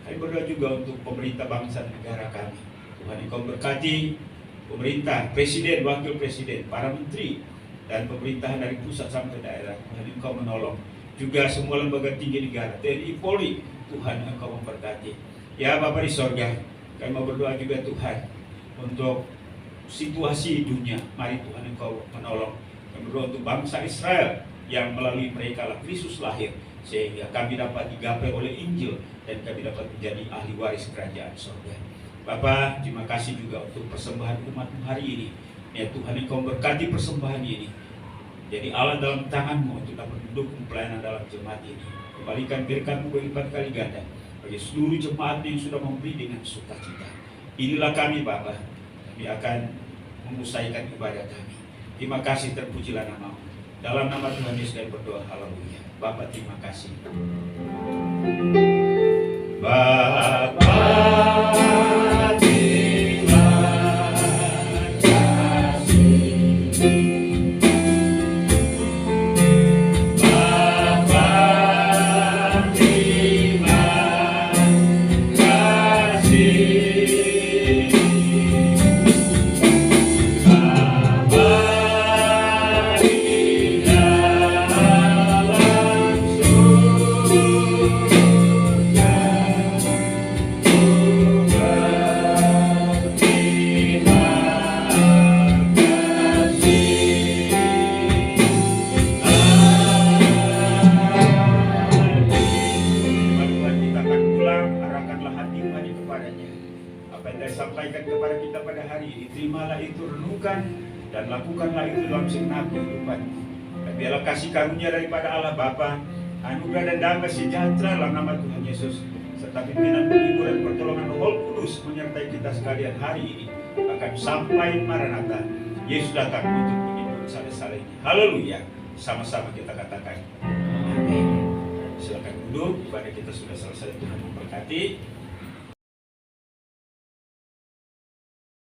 Kami berdoa juga untuk pemerintah bangsa dan negara kami. Tuhan Engkau berkati pemerintah, presiden, wakil presiden, para menteri, dan pemerintahan dari pusat sampai daerah. Tuhan Engkau menolong. Juga semua lembaga tinggi negara, TNI, Polri, Tuhan Engkau memberkati. Ya Bapa di sorga, kami mau berdoa juga Tuhan untuk situasi dunia. Mari Tuhan Engkau menolong. Kami berdoa untuk bangsa Israel yang melalui mereka lah Kristus lahir, sehingga kami dapat digapai oleh Injil dan kami dapat menjadi ahli waris kerajaan surga. Bapa, terima kasih juga untuk persembahan umat-Mu hari ini. Ya Tuhan Engkau berkati persembahan ini, jadi alat dalam tangan-Mu untuk dapat mendukung pelayanan dalam jemaat ini. Kembalikan berkat-Mu berlipat kali ganda bagi seluruh jemaat yang sudah memberi dengan sukacita. Inilah kami Bapa, kami akan mengusaikan ibadah kami. Terima kasih, terpujilah nama-Mu. Dalam nama Tuhan Yesus kami berdoa, haleluya. Bapa terima kasih. Bapa terima kasih. Sampaikan kepada kita pada hari ini, terimalah itu, renungkan dan lakukanlah itu dalam segenap kehidupan. Dan biarlah kasih karunia daripada Allah Bapa, anugerah dan damai sejahtera dalam nama Tuhan Yesus, serta pimpinan penghibur dan pertolongan Roh Kudus menyertai kita sekalian hari ini akan sampai Maranatha. Yesus datang untuk menjemput saleh-salehnya. Haleluya. Sama-sama kita katakan amin. Silakan duduk, ibadah kita sudah selesai. Tuhan memberkati.